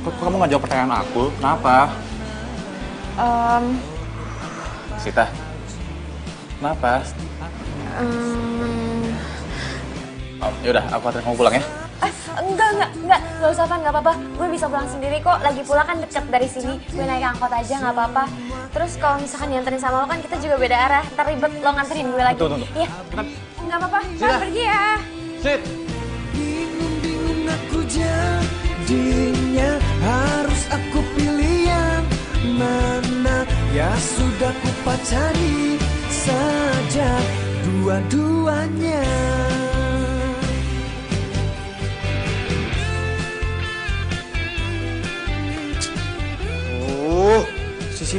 S10: kok kamu nggak jawab pertanyaan aku? Kenapa? Sita, kenapa? Yaudah, aku anterin kamu pulang ya.
S1: Enggak usah, Pan, nggak apa-apa. Gue bisa pulang sendiri kok. Lagi pula kan deket dari sini. Gue naik angkot aja, nggak apa-apa. Terus kalau misalkan dianterin sama lo kan kita juga beda arah. Ntar ribet lo nganterin gue lagi.
S10: Tunggu.
S1: Iya, nggak apa-apa. Pan, pergi ya.
S10: Sit.
S6: Bingung aku jadinya, harus aku pilih yang mana. Ya sudah ku pacari saja dua-duanya.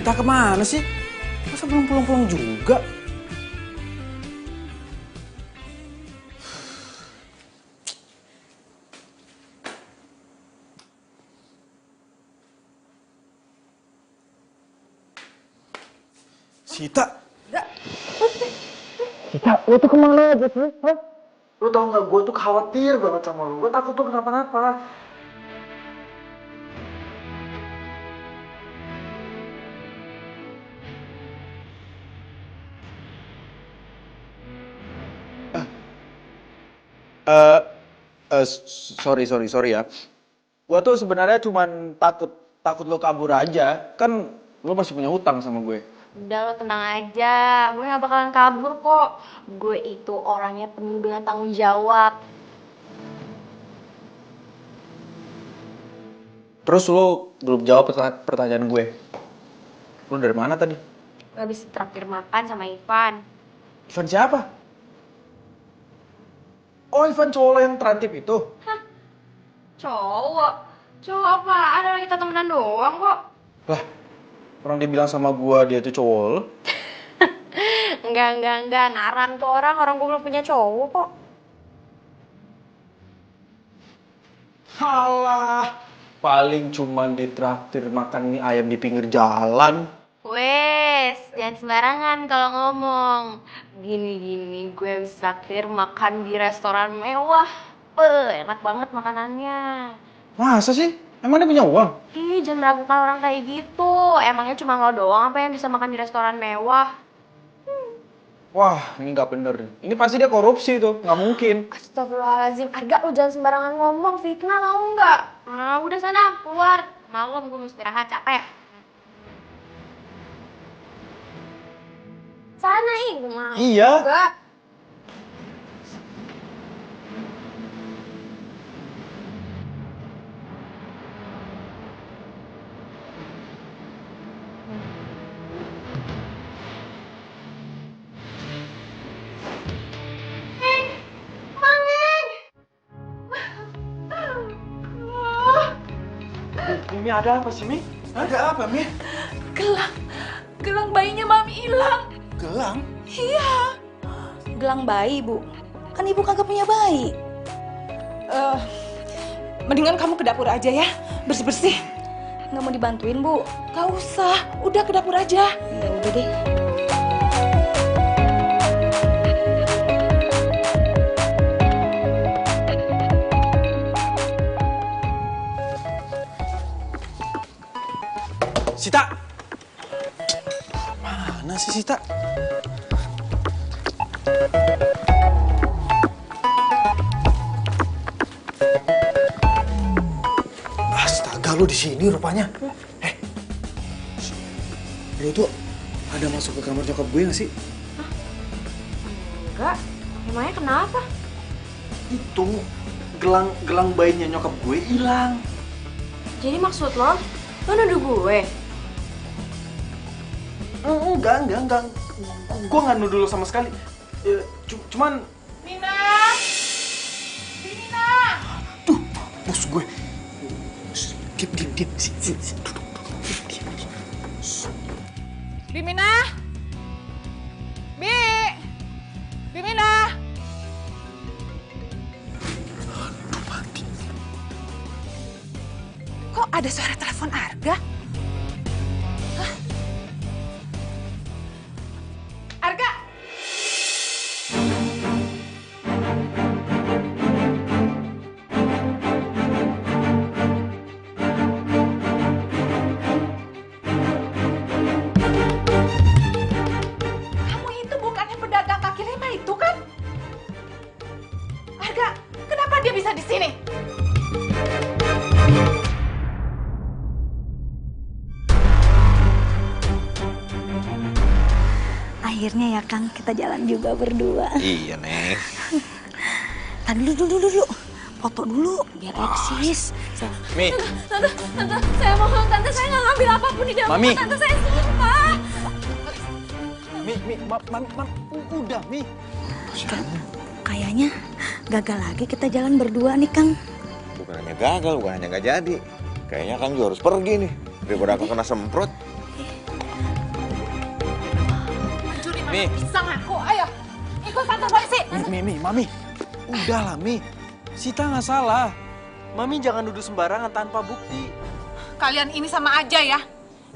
S7: Sita kemana sih? Masa belum pulang-pulang juga? Sita? Sita, lo tuh kemana aja sih? Hah? Lo tau gak, gue tuh khawatir banget sama lo. Gue takut lo kenapa-napa. Sorry ya. Gue tuh sebenarnya cuman takut lo kabur aja. Kan lo masih punya hutang sama gue.
S3: Udah lo tenang aja, gue gak bakalan kabur kok. Gue itu orangnya penuh dengan tanggung jawab.
S7: Terus lo belum jawab pertanyaan gue. Lo dari mana tadi?
S3: Gue habis traktir makan sama Ivan.
S7: Ivan siapa? Oh, Ivan cowok lo yang terantip itu?
S3: Hah? Cowok? Cowok apaan? Orang kita temenan doang kok.
S7: Lah, orang dia bilang sama gue dia tuh cowok lo.
S3: Enggak. Naran tuh orang gue belum punya cowok kok.
S7: Halah, paling cuman ditraktir makan mie ayam di pinggir jalan.
S3: Wes, jangan sembarangan kalau ngomong. Gini, gue habis traktir makan di restoran mewah. Enak banget makanannya.
S7: Masa sih? Emang dia punya uang?
S3: Ih, jangan meragukan orang kayak gitu. Emangnya cuma lo doang apa yang bisa makan di restoran mewah?
S7: Wah, ini nggak bener. Ini pasti dia korupsi tuh, nggak mungkin.
S3: Astagfirullahaladzim, Arga lo jangan sembarangan ngomong, fitnah tau nggak? Nah, udah sana, keluar. Malam gue mau istirahat, capek. Sana gue mau.
S7: Iya.
S3: Enggak.
S7: Mimi, ada apa sih, Mi? Ada apa, Mi?
S5: Gelang bayinya Mami hilang.
S7: Gelang?
S5: Iya.
S4: Gelang bayi, Bu. Kan Ibu kagak punya bayi.
S5: Mendingan kamu ke dapur aja ya, bersih-bersih.
S4: Nggak mau dibantuin, Bu?
S5: Gak usah, udah ke dapur aja.
S4: Ya udah deh.
S7: Sita! Mana sih Sita? Astaga, lu di sini rupanya. Lu tuh ada masuk ke kamar nyokap gue gak sih?
S3: Enggak, emangnya kenapa?
S7: Itu gelang bayinya nyokap gue hilang.
S3: Jadi maksud lo nuduh gue?
S7: Enggak. Gue nggak nuduh lo sama sekali. Cuman...
S5: Nina!
S7: Tuh, bos gue. Diam. Sini. Duduk. Diam.
S5: Bimina! Bimina!
S7: Aduh, mati.
S5: Kok ada suara telepon Arga? Hah? Arga! Kamu itu bukannya pedagang kaki lima itu kan? Arga, kenapa dia bisa di sini?
S4: Akhirnya ya, Kang, kita jalan juga berdua.
S8: Iya, Neng.
S4: Tadi dulu. Foto dulu, biar eksis.
S8: Mi.
S1: Tante, saya mohon, Tante, saya nggak ngambil apapun di dalam
S7: Mami.
S1: rumah, Tante, saya sumpah.
S7: Mi, udah, Mi.
S4: Kayaknya gagal lagi kita jalan berdua nih, Kang.
S8: Bukan hanya gagal, bukan hanya nggak jadi. Kayaknya Kang juga harus pergi nih. Daripada aku kena semprot. Mi.
S5: Bisa ngaku, ayo. Ikut kantor polisi.
S2: Mami. Udahlah, Mi. Sita nggak salah. Mami jangan nuduh sembarangan tanpa bukti.
S5: Kalian ini sama aja ya.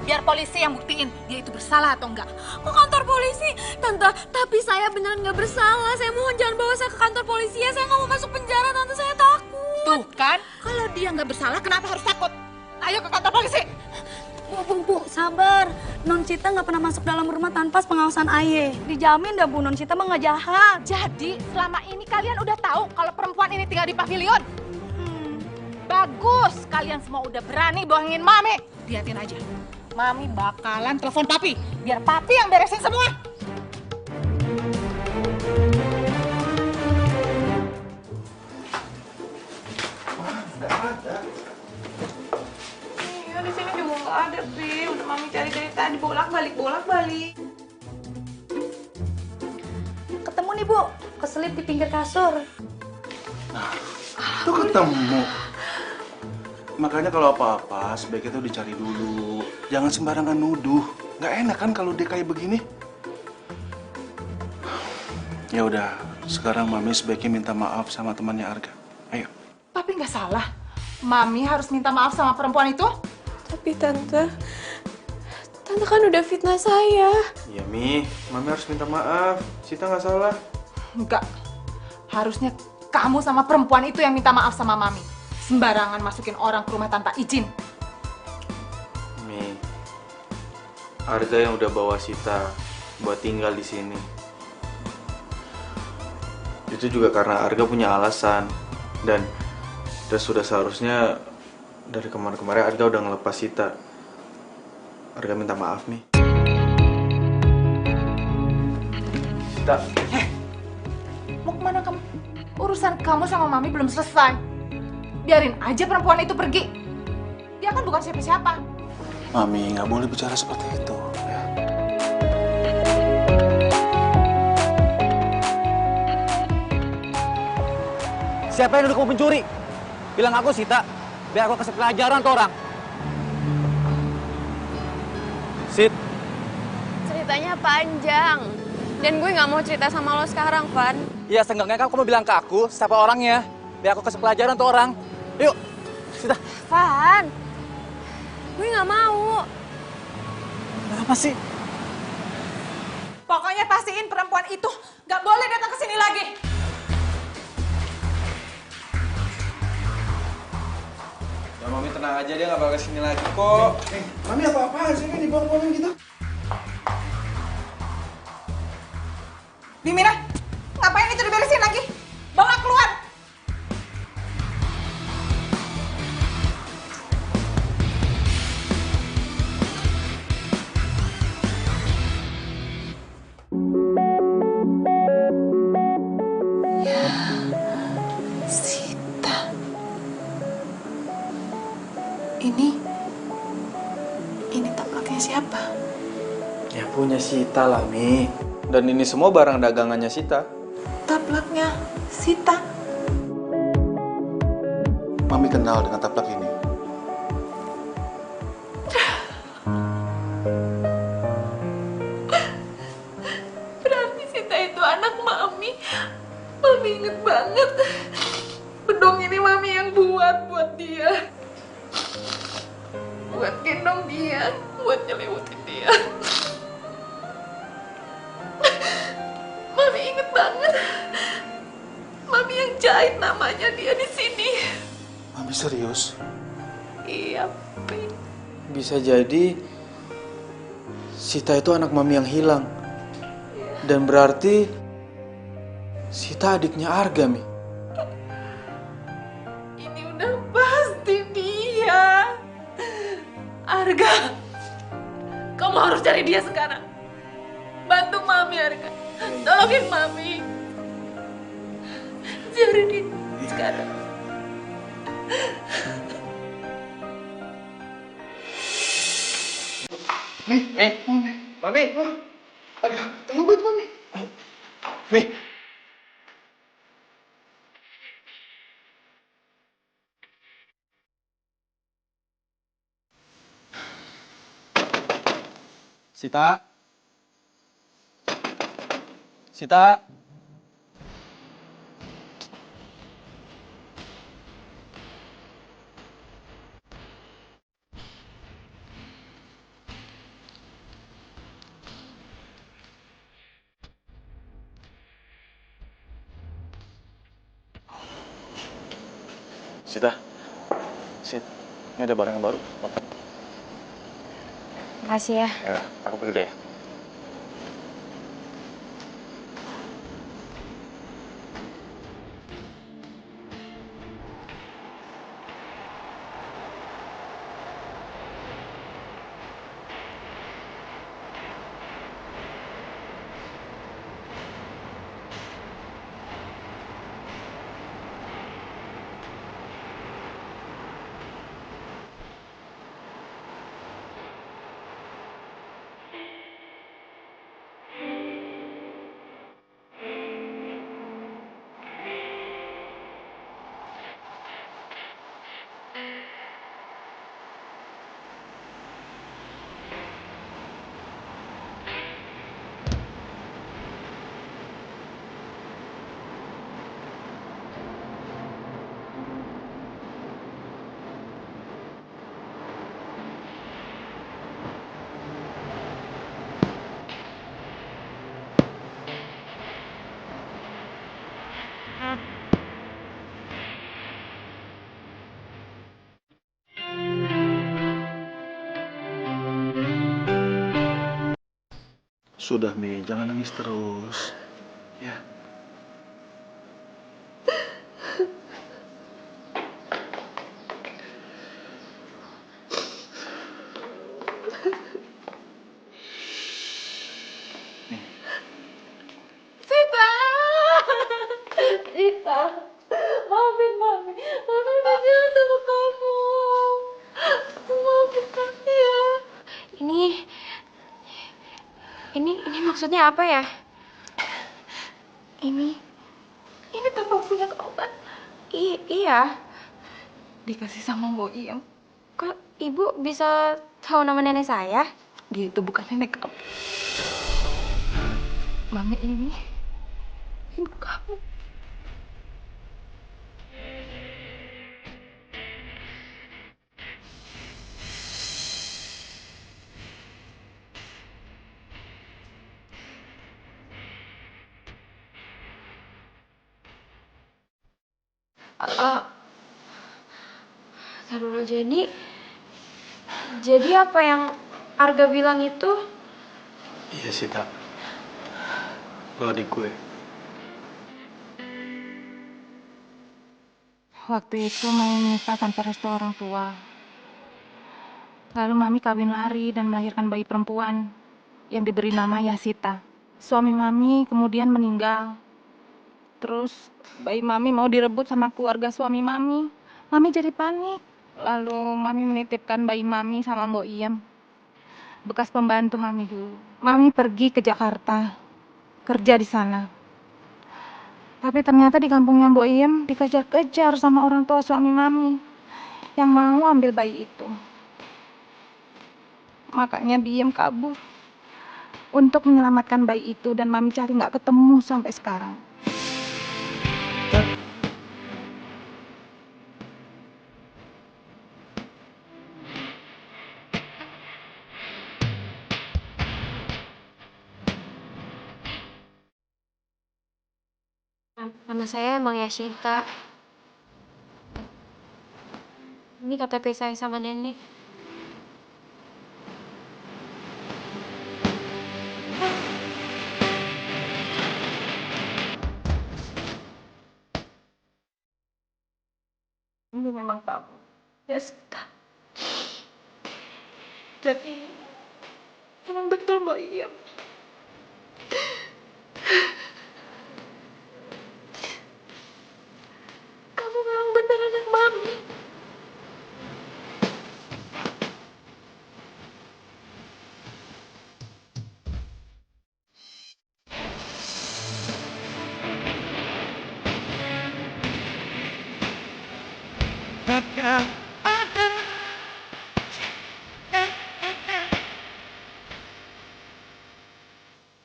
S5: Biar polisi yang buktiin dia itu bersalah atau enggak.
S1: Kok kantor polisi? Tante, tapi saya beneran nggak bersalah. Saya mohon jangan bawa saya ke kantor polisi ya. Saya nggak mau masuk penjara, Tante. Saya takut.
S5: Tuh kan, kalau dia nggak bersalah kenapa harus takut? Ayo ke kantor polisi.
S4: Bu, sabar. Non Sita nggak pernah masuk dalam rumah tanpa pengawasan Aye. Dijamin dah Bu, Non Sita mah nggak jahat.
S5: Jadi selama ini kalian udah tahu kalau perempuan ini tinggal di pavilion? Bagus, kalian semua udah berani bohongin Mami. Lihatin aja, Mami bakalan telepon Papi. Biar Papi yang beresin semua. Iya, di sini juga nggak ada, Pi. Udah Mami cari dari tadi, bolak-balik.
S4: Ketemu nih Bu, keselip di pinggir kasur.
S10: Tuh ketemu. Makanya kalau apa-apa sebaiknya tuh dicari dulu. Jangan sembarangan nuduh. Nggak enak kan kalau dia kayak begini. Ya udah, sekarang Mami sebaiknya minta maaf sama temannya Arga. Ayo.
S5: Papi nggak salah. Mami harus minta maaf sama perempuan itu.
S1: Tapi Tante kan udah fitnah saya.
S2: Iya, Mi. Mami harus minta maaf. Sita nggak salah.
S5: Enggak. Harusnya kamu sama perempuan itu yang minta maaf sama Mami. Sembarangan masukin orang ke rumah tanpa izin.
S2: Mi, Arga yang udah bawa Sita buat tinggal di sini. Itu juga karena Arga punya alasan dan sudah seharusnya dari kemarin-kemarin Arga udah ngelepas Sita. Arga minta maaf, Mi. Sita.
S5: Mau kemana kamu? Urusan kamu sama Mami belum selesai. Biarin aja perempuan itu pergi. Dia kan bukan siapa-siapa.
S10: Mami, nggak boleh bicara seperti itu. Ya.
S9: Siapa yang nuduh kamu pencuri? Bilang aku Sita, biar aku kasih pelajaran ke orang. Sit.
S1: Ceritanya panjang. Dan gue nggak mau cerita sama lo sekarang, Van.
S9: Ya seenggaknya kamu bilang ke aku siapa orangnya, biar aku kasih pelajaran ke orang. Yuk, Sita.
S1: Van, gue nggak mau.
S9: Kenapa sih?
S5: Pokoknya pastiin perempuan itu nggak boleh datang ke sini lagi.
S2: Ya, Mami tenang aja, dia nggak bakal kesini lagi kok.
S10: Mami apa-apaan sih ini dibawa-bawain gitu?
S5: Bimina, ngapain itu diberesin lagi? Bawa keluar. Sita. Ini taplaknya siapa?
S2: Ya punya Sita lah, Mi. Dan ini semua barang dagangannya Sita.
S5: Taplaknya Sita.
S10: Mami kenal dengan taplak ini.
S5: Berarti Sita itu anak Mami. Mami inget banget. Bedong ini Mami yang buat dia. Buat gendong dia, buat nyelimutin dia. Mami inget banget. Mami yang jahit namanya dia di sini.
S10: Mami serius?
S5: Iya, Pi.
S2: Bisa jadi Sita itu anak Mami yang hilang. Dan berarti Sita adiknya Arga, Mi.
S5: Ini udah pasti dia. Arga, kamu harus cari dia sekarang. Bantu Mami, Arga. Tolongin Mami. Cari dia sekarang.
S2: Mami.
S10: Aduh, tolong bantu Mami.
S2: Mi.
S7: Sita. Sita.
S8: Sita, ini ada barang yang baru.
S1: Makasih ya.
S8: Ya, aku pergi deh.
S10: Sudah, Mi, jangan nangis terus. Ya.
S5: Sita, maafin Mami. Mami udah jahat sama kamu. Maafin Mami ya.
S1: Ini maksudnya apa ya?
S5: Ini tanpa punya obat.
S1: Iya.
S5: Dikasih sama Mbok Iem.
S1: Kok ibu bisa tahu nama nenek saya?
S5: Dia itu bukan nenek kamu. Mami ini ibu kamu.
S1: Aduh, jadi apa yang Arga bilang itu?
S10: Iya, Sita. Lo adik gue.
S5: Waktu itu Mami menikah tanpa restu orang tua. Lalu Mami kawin lari dan melahirkan bayi perempuan yang diberi nama Yasita. Suami Mami kemudian meninggal. Terus bayi Mami mau direbut sama keluarga suami Mami. Mami jadi panik. Lalu Mami menitipkan bayi Mami sama Mbok Iem, bekas pembantu Mami dulu. Mami pergi ke Jakarta, kerja di sana. Tapi ternyata di kampungnya Mbok Iem dikejar-kejar sama orang tua suami Mami yang mau ambil bayi itu. Makanya Biem kabur untuk menyelamatkan bayi itu dan Mami cari nggak ketemu sampai sekarang.
S1: Nama saya emang Yasita. Ini KTP saya sama nenek.
S5: Ini memang kamu, Yasita. Jadi memang betul Mbak Iem. Kamu memang benar anak Mami.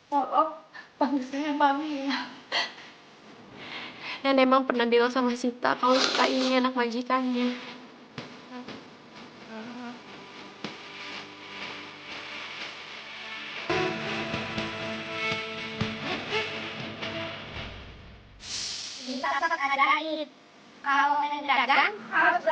S5: Tolong panggil saya
S12: Mami. Dan emang pernah bilang sama Sita kalau Sita ini anak majikannya.
S3: Kita adain. Kalau main dagang, harus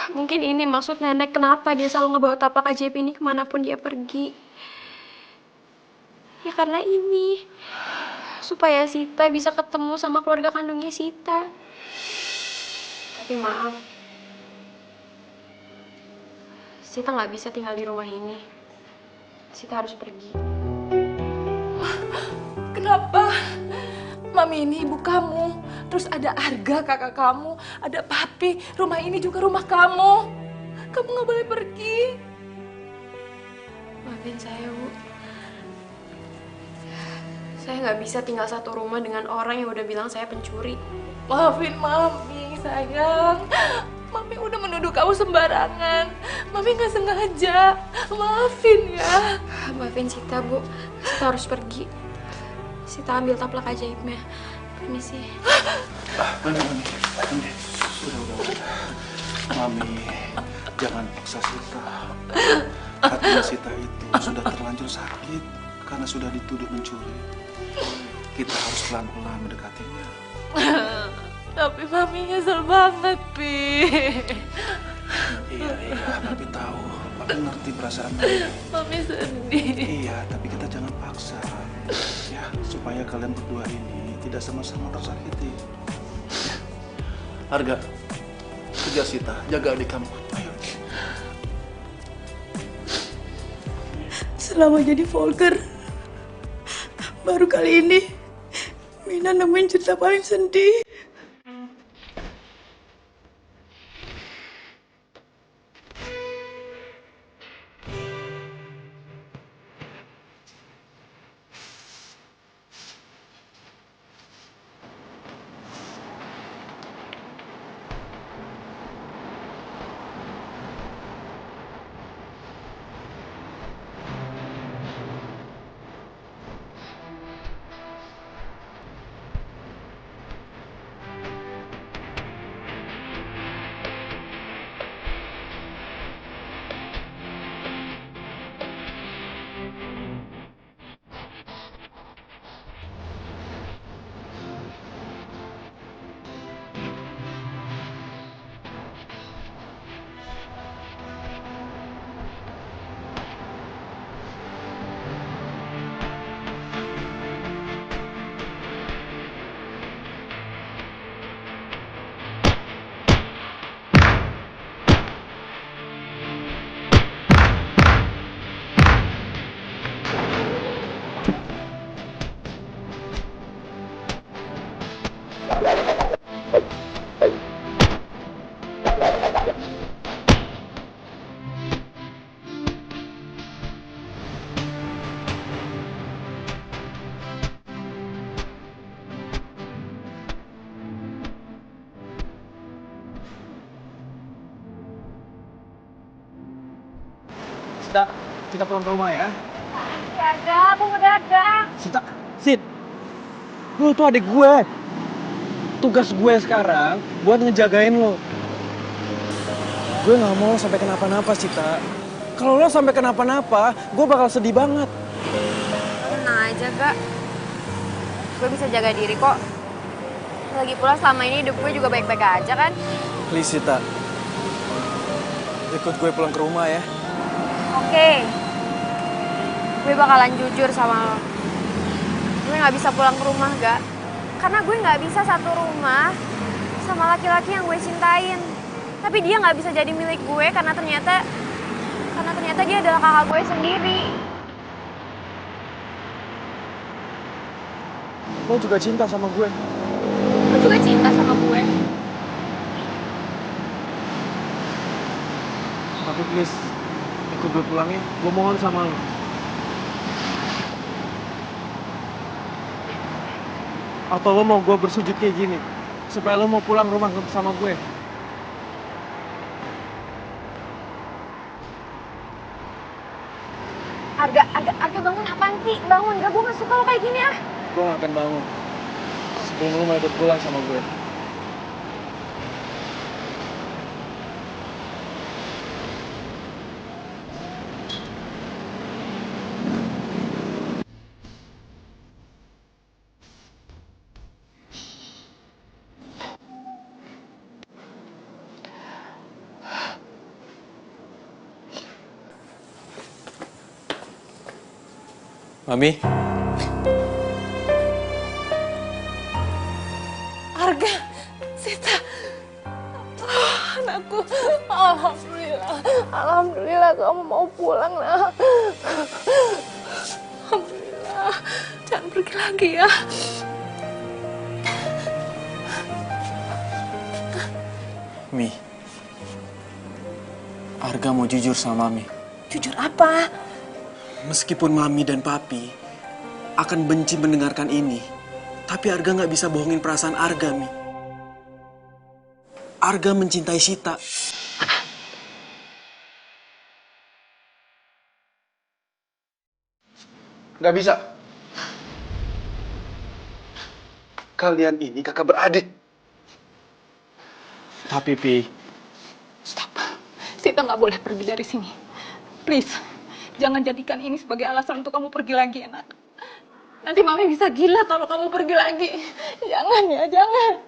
S12: Mungkin ini maksud nenek kenapa dia selalu ngebawa tapak ajaib ini kemanapun dia pergi. Ya karena ini. Supaya Sita bisa ketemu sama keluarga kandungnya Sita. Tapi maaf. Sita nggak bisa tinggal di rumah ini. Sita harus pergi.
S5: Kenapa? Mami ini ibu kamu. Terus ada Arga kakak kamu. Ada Papi. Rumah ini juga rumah kamu. Kamu nggak boleh pergi.
S12: Maafin saya, Bu. Saya nggak bisa tinggal satu rumah dengan orang yang udah bilang saya pencuri.
S5: Maafin Mami, sayang. Mami udah menuduh kamu sembarangan. Mami nggak sengaja. Maafin ya.
S12: Maafin Sita, Bu. Sita harus pergi. Sita ambil taplak ajaibnya. Permisi.
S10: Mami. Udah. Mami, jangan paksa Sita. Hatinya Sita itu sudah terlanjur sakit karena sudah dituduh mencuri. Kita harus pelan-pelan mendekatinya.
S5: Tapi Mami nyesel banget, Pi.
S10: Iya, Papi tahu. Papi ngerti perasaan Mami.
S5: Mami sedih.
S10: Iya, tapi kita jangan paksa. Ya, supaya kalian berdua ini tidak sama-sama tersakiti. Ya. Arga, kejar Sita, jaga adik kamu. Ayo.
S4: Selama jadi Volker, baru kali ini Mina nemuin cerita paling sedih.
S7: Kita pulang ke rumah ya.
S1: Aku mendadak.
S7: Sid, lu tuh adik gue. Tugas gue sekarang buat ngejagain lo. Gue nggak mau sampai kenapa-napa, Sita. Kalau lo sampai kenapa-napa, gue bakal sedih banget.
S1: Tenang aja, Gak. Gue bisa jaga diri kok. Lagi pula selama ini hidup gue juga baik-baik aja kan.
S7: Please, Sita. Ikut gue pulang ke rumah ya.
S1: Oke. Gue bakalan jujur sama lo. Gue gak bisa pulang ke rumah, Gak. Karena gue gak bisa satu rumah sama laki-laki yang gue cintain. Tapi dia gak bisa jadi milik gue karena ternyata dia adalah kakak gue sendiri.
S7: Lo juga cinta sama gue.
S12: Lo juga cinta sama gue.
S7: Tapi please, ikut gue pulang ya. Gue mohon sama lo. Atau lo mau gue bersujud kayak gini? Supaya lo mau pulang rumah sama gue.
S1: bangun, gak, gue gak suka lo kayak gini ah.
S7: Gue gak akan bangun sebelum lu mau ikut pulang sama gue.
S8: Mami,
S5: Arga, Sita, anakku, alhamdulillah kamu mau pulang lah. Alhamdulillah, jangan pergi lagi ya.
S7: Mi, Arga mau jujur sama Mami.
S5: Jujur apa?
S7: Meskipun Mami dan Papi akan benci mendengarkan ini, tapi Arga nggak bisa bohongin perasaan Arga, Mi. Arga mencintai Sita. Nggak bisa. Kalian ini kakak beradik. Tapi, Pi.
S5: Stop. Sita nggak boleh pergi dari sini. Please. Jangan jadikan ini sebagai alasan untuk kamu pergi lagi, Nak. Nanti Mami bisa gila kalau kamu pergi lagi. Jangan ya, jangan.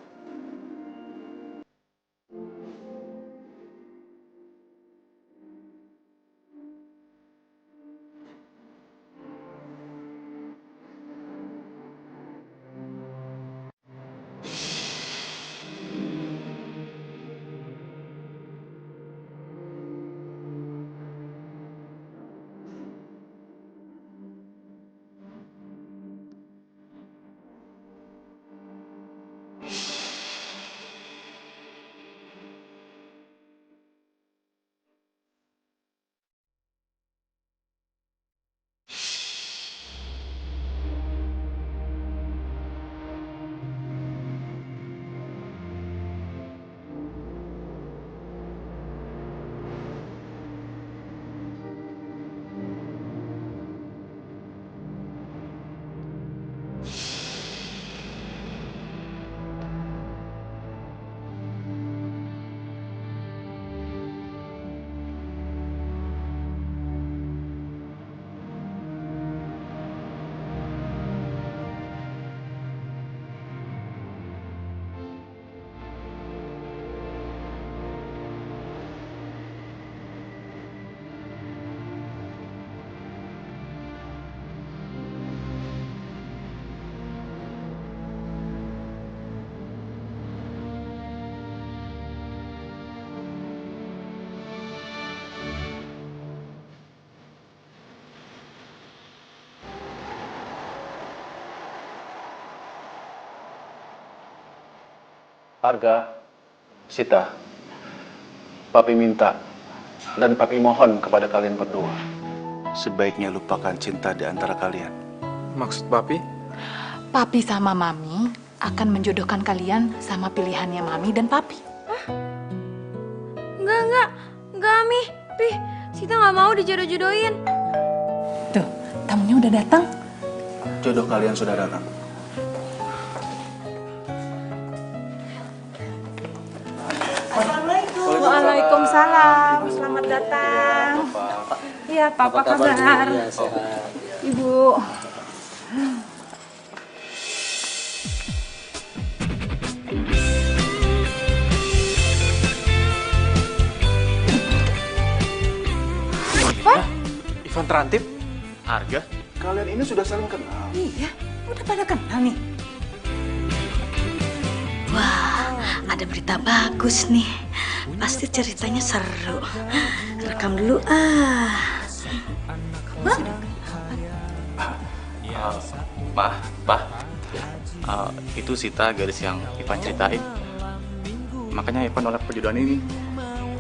S10: Arga, Sita, Papi minta dan Papi mohon kepada kalian berdua. Sebaiknya lupakan cinta di antara kalian.
S7: Maksud Papi?
S5: Papi sama Mami akan menjodohkan kalian sama pilihannya Mami dan Papi.
S1: Enggak, Mi. Pi, Sita nggak mau dijodoh-jodohin.
S5: Tuh, tamunya udah datang.
S10: Jodoh kalian sudah datang.
S5: Waalaikumsalam. Selamat datang. Iya, Papa kabar? Ibu.
S7: Ivan Terantip?
S8: Arga?
S10: Kalian ini sudah saling kenal.
S5: Iya, udah pada kenal nih.
S4: Wah, ada berita bagus nih. Pasti ceritanya seru. Rekam dulu ah.
S8: Itu Sita gadis yang Ivan ceritain. Makanya Ivan nolak perjodohan ini.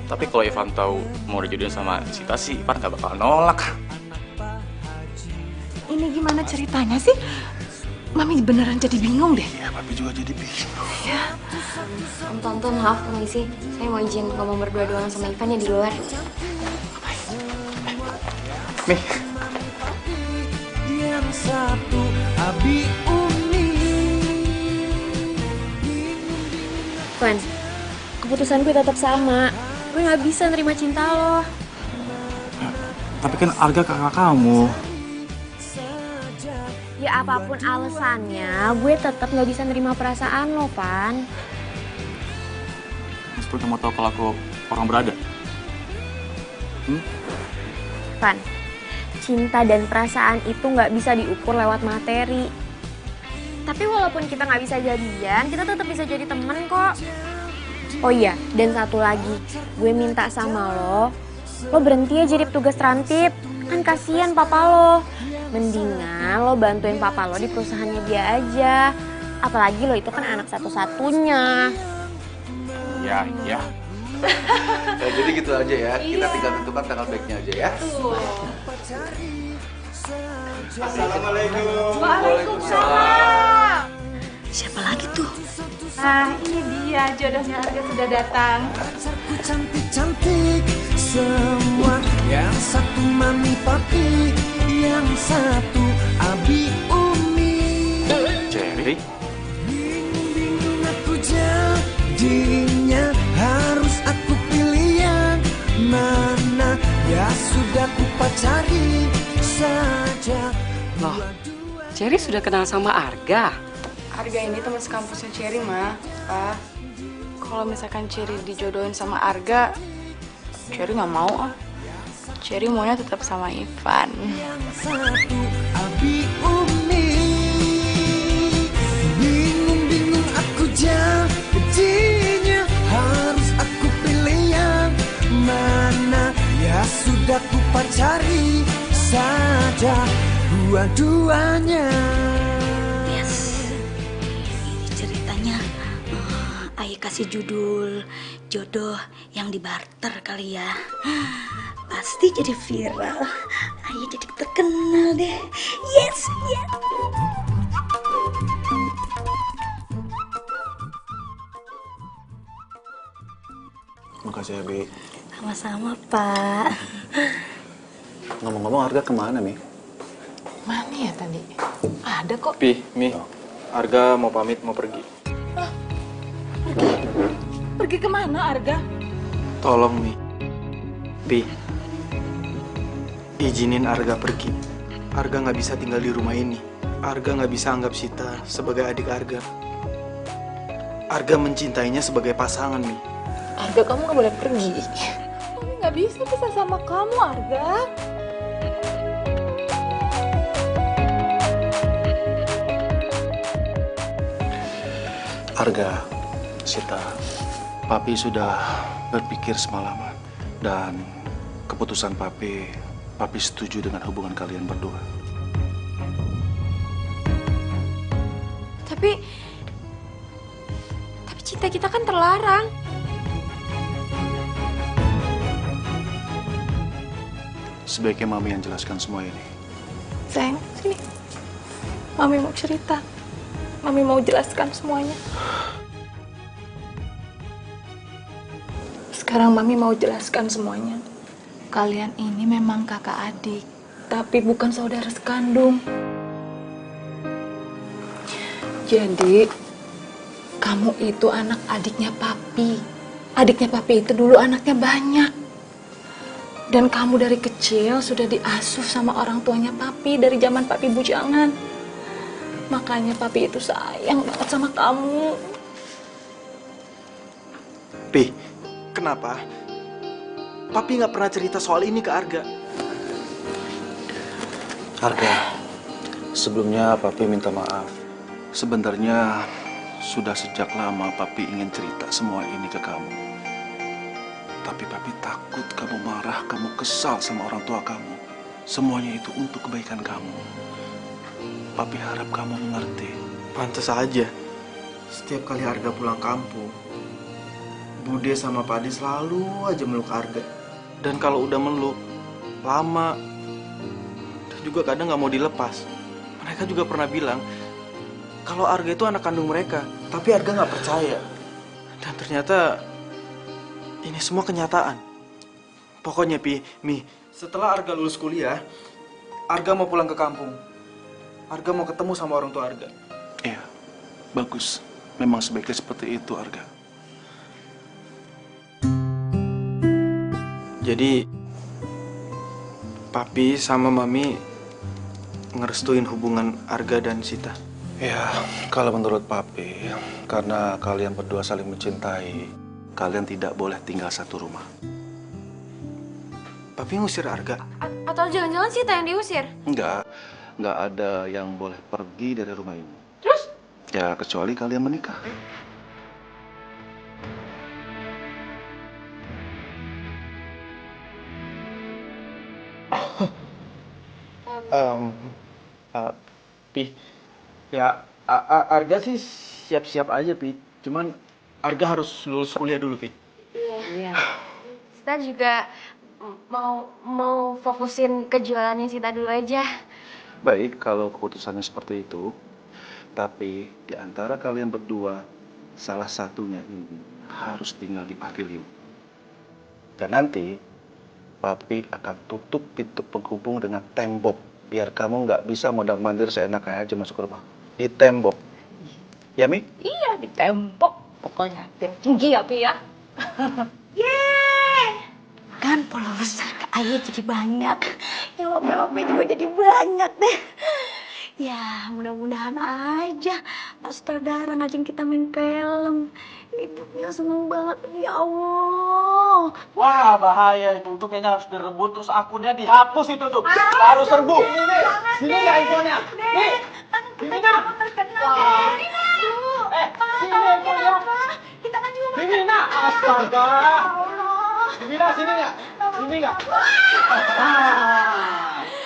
S8: Tapi kalau Ivan tahu mau dijodohin sama Sita sih, Ivan gak bakal nolak.
S5: Ini gimana ceritanya sih? Mami beneran jadi bingung deh.
S10: Ya, Papi juga jadi bingung.
S5: Ya.
S12: Om Tante, maaf permisi. Saya mau izin ngomong berdua doang sama Ivan ya di luar.
S7: Nih.
S6: satu Abi Umi.
S12: Van, keputusan gue tetap sama. Gue gak bisa nerima cinta lo.
S9: Tapi kan Arga kakak kamu.
S12: Ya apapun alasannya, gue tetap gak bisa nerima perasaan lo, Van.
S9: Meskipun kamu tahu kalau aku orang berada.
S12: Van, cinta dan perasaan itu gak bisa diukur lewat materi. Tapi walaupun kita gak bisa jadian, kita tetap bisa jadi temen kok. Oh iya, dan satu lagi, gue minta sama lo berhenti ya jadi petugas terantip. Kan kasihan papa lo. Mendingan lo bantuin papa lo di perusahaannya dia aja. Apalagi lo itu kan anak satu-satunya.
S8: Ya.
S10: Jadi gitu aja ya, kita tinggal tentukan tanggal baiknya aja ya.
S5: Assalamualaikum.
S4: Waalaikumsalam. Siapa lagi tuh?
S5: Nah, ini dia jodohnya Arga sudah datang.
S6: Pacarku cantik-cantik semua. Yang satu mami papi, yang satu Abi Umi.
S8: Cherry?
S6: Bingung aku jadinya, harus aku pilih yang mana. Ya sudah ku pacari saja.
S13: Loh, Cherry sudah kenal sama Arga?
S5: Arga ini teman sekampusnya Cherry, Ma. Pak, kalau misalkan Cherry dijodohin sama Arga, Cherry nggak mau ah. Cherry maunya tetap sama Ivan.
S6: Yang satu Abi Umi. Bingung aku jadinya, harus aku pilih yang mana. Ya sudah ku pacari saja dua-duanya.
S4: Ayah kasih judul jodoh yang dibarter kali ya. Pasti jadi viral. Ayah jadi terkenal deh. Yes.
S10: Makasih ya, Bi.
S4: Sama-sama, Pak.
S10: Ngomong-ngomong, Arga kemana, Mi?
S5: Mana ya tadi? Ada kok.
S2: Pi, Mi, Arga mau pamit, mau pergi.
S5: Pergi kemana, Arga?
S2: Tolong, Mi. Pi, izinin Arga pergi. Arga nggak bisa tinggal di rumah ini. Arga nggak bisa anggap Sita sebagai adik Arga. Arga mencintainya sebagai pasangan, Mi.
S5: Arga, kamu nggak boleh pergi. Mami nggak bisa pisah sama kamu, Arga.
S10: Arga, Sita, Papi sudah berpikir semalaman. Dan keputusan Papi setuju dengan hubungan kalian berdua.
S12: Tapi cinta kita kan terlarang.
S10: Sebaiknya Mami yang jelaskan semua ini.
S5: Sayang, sini. Mami mau cerita. Mami mau jelaskan semuanya. Sekarang Mami mau jelaskan semuanya. Kalian ini memang kakak adik, tapi bukan saudara sekandung. Jadi, kamu itu anak adiknya Papi. Adiknya Papi itu dulu anaknya banyak. Dan kamu dari kecil sudah diasuh sama orang tuanya Papi dari zaman Papi bujangan. Makanya Papi itu sayang banget sama kamu.
S2: Pi, kenapa? Papi nggak pernah cerita soal ini ke Arga.
S10: Arga, sebelumnya Papi minta maaf. Sebenarnya sudah sejak lama Papi ingin cerita semua ini ke kamu. Tapi Papi takut kamu marah, kamu kesal sama orang tua kamu. Semuanya itu untuk kebaikan kamu. Papi harap kamu mengerti.
S2: Pantes aja. Setiap kali Arga pulang kampung, Bude sama Padi selalu aja meluk Arga. Dan kalau udah meluk, lama. Dan juga kadang nggak mau dilepas. Mereka juga pernah bilang kalau Arga itu anak kandung mereka. Tapi Arga nggak percaya. Dan ternyata ini semua kenyataan. Pokoknya Mi, setelah Arga lulus kuliah, Arga mau pulang ke kampung. Arga mau ketemu sama orang tua Arga.
S10: Iya, bagus. Memang sebaiknya seperti itu, Arga.
S2: Jadi, Papi sama Mami ngerestuin hubungan Arga dan Sita.
S10: Ya, kalau menurut Papi, karena kalian berdua saling mencintai, kalian tidak boleh tinggal satu rumah.
S2: Papi ngusir Arga?
S12: Atau jangan-jangan Sita yang diusir?
S10: Enggak ada yang boleh pergi dari rumah ini.
S12: Terus?
S10: Ya, kecuali kalian menikah.
S7: Pi, ya Arga sih siap-siap aja, Pi. Cuman Arga harus lulus kuliah dulu, Pi.
S12: Iya. Sita juga mau fokusin ke jualannya Sita dulu aja.
S10: Baik, kalau keputusannya seperti itu. Tapi di antara kalian berdua, salah satunya ini harus tinggal di pavilion. Dan nanti, Papi akan tutup pintu penghubung dengan tembok. Biar kamu nggak bisa mondar-mandir seenaknya aja masuk ke rumah. Di tembok. Ya, Mi?
S4: Iya, di tembok. Pokoknya yang tinggi ya, Pi ya. Yeay! Kan followers Ayah jadi banyak. Yang lope-lope juga jadi banyak deh. Ya, mudah-mudahan aja Pak Sutradara ngajin kita main film. Ibunya seneng banget, ya Allah.
S9: Wah, bahaya itu. Tuh kayaknya harus direbut, terus akunnya dihapus itu tuh. Harus serbu. Sini nggak infonya? Nih, sini nggak? Sini infonya.
S4: Kita kan juga
S9: Vivina, astaga. Vivina, sini nggak? Sini nggak?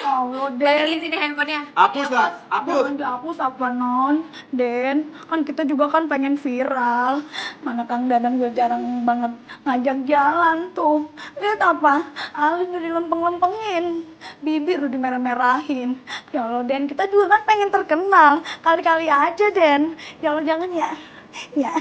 S4: Allah, Den.
S12: Sini handphonenya.
S9: Hapus nggak? Hapus.
S4: Jangan dihapus apa, Non? Den, kan kita juga kan pengen viral. Mana Kang Dadang juga jarang banget ngajak jalan tuh. Lihat apa? Alis udah dilempeng-lempengin. Bibir udah dimerah-merahin. Ya Allah, Den, kita juga kan pengen terkenal. Kali-kali aja, Den. Ya Allah, jangan ya. Ya.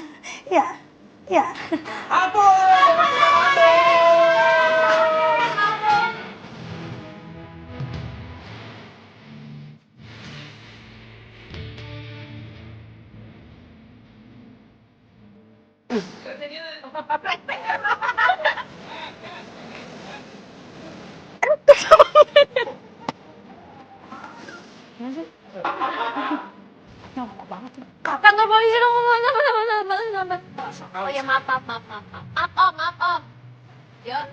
S12: Kantor polisi dong, sabar. Oh ya maaf. Maaf, Om. Yuk.